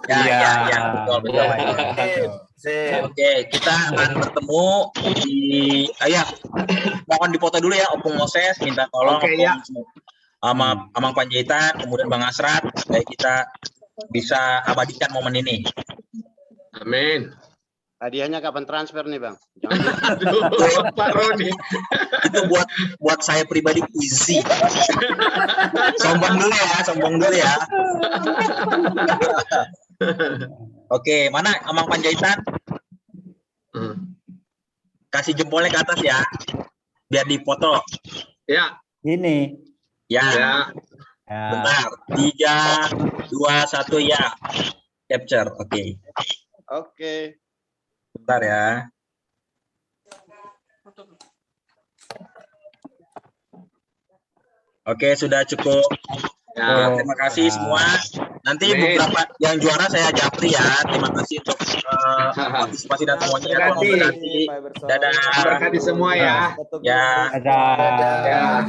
Ya, betul. Oke, kita akan bertemu di mohon dipoto dulu ya Opung Moses, minta tolong Amang Panjaitan, kemudian Bang Asrat supaya kita bisa abadikan momen ini. Amin. Hadiahnya kapan transfer nih, Bang? Aduh, Pak Roni. Itu buat saya pribadi easy. Sombong dulu ya. Oke, mana Amang Panjaitan? Kasih jempolnya ke atas ya, biar dipoto. Ya. Ini. Ya. Ya. Bentar. 3, 2, 1 ya. Capture. Oke. Oke. Bentar ya. Oke, sudah cukup. Ya. Terima kasih semua. Nanti Amin. beberapa yang juara saya japri ya. Terima kasih untuk partisipasi dan semuanya. Terima kasih. Dadah. Berkati semua ya. Ya. Ada. Ya.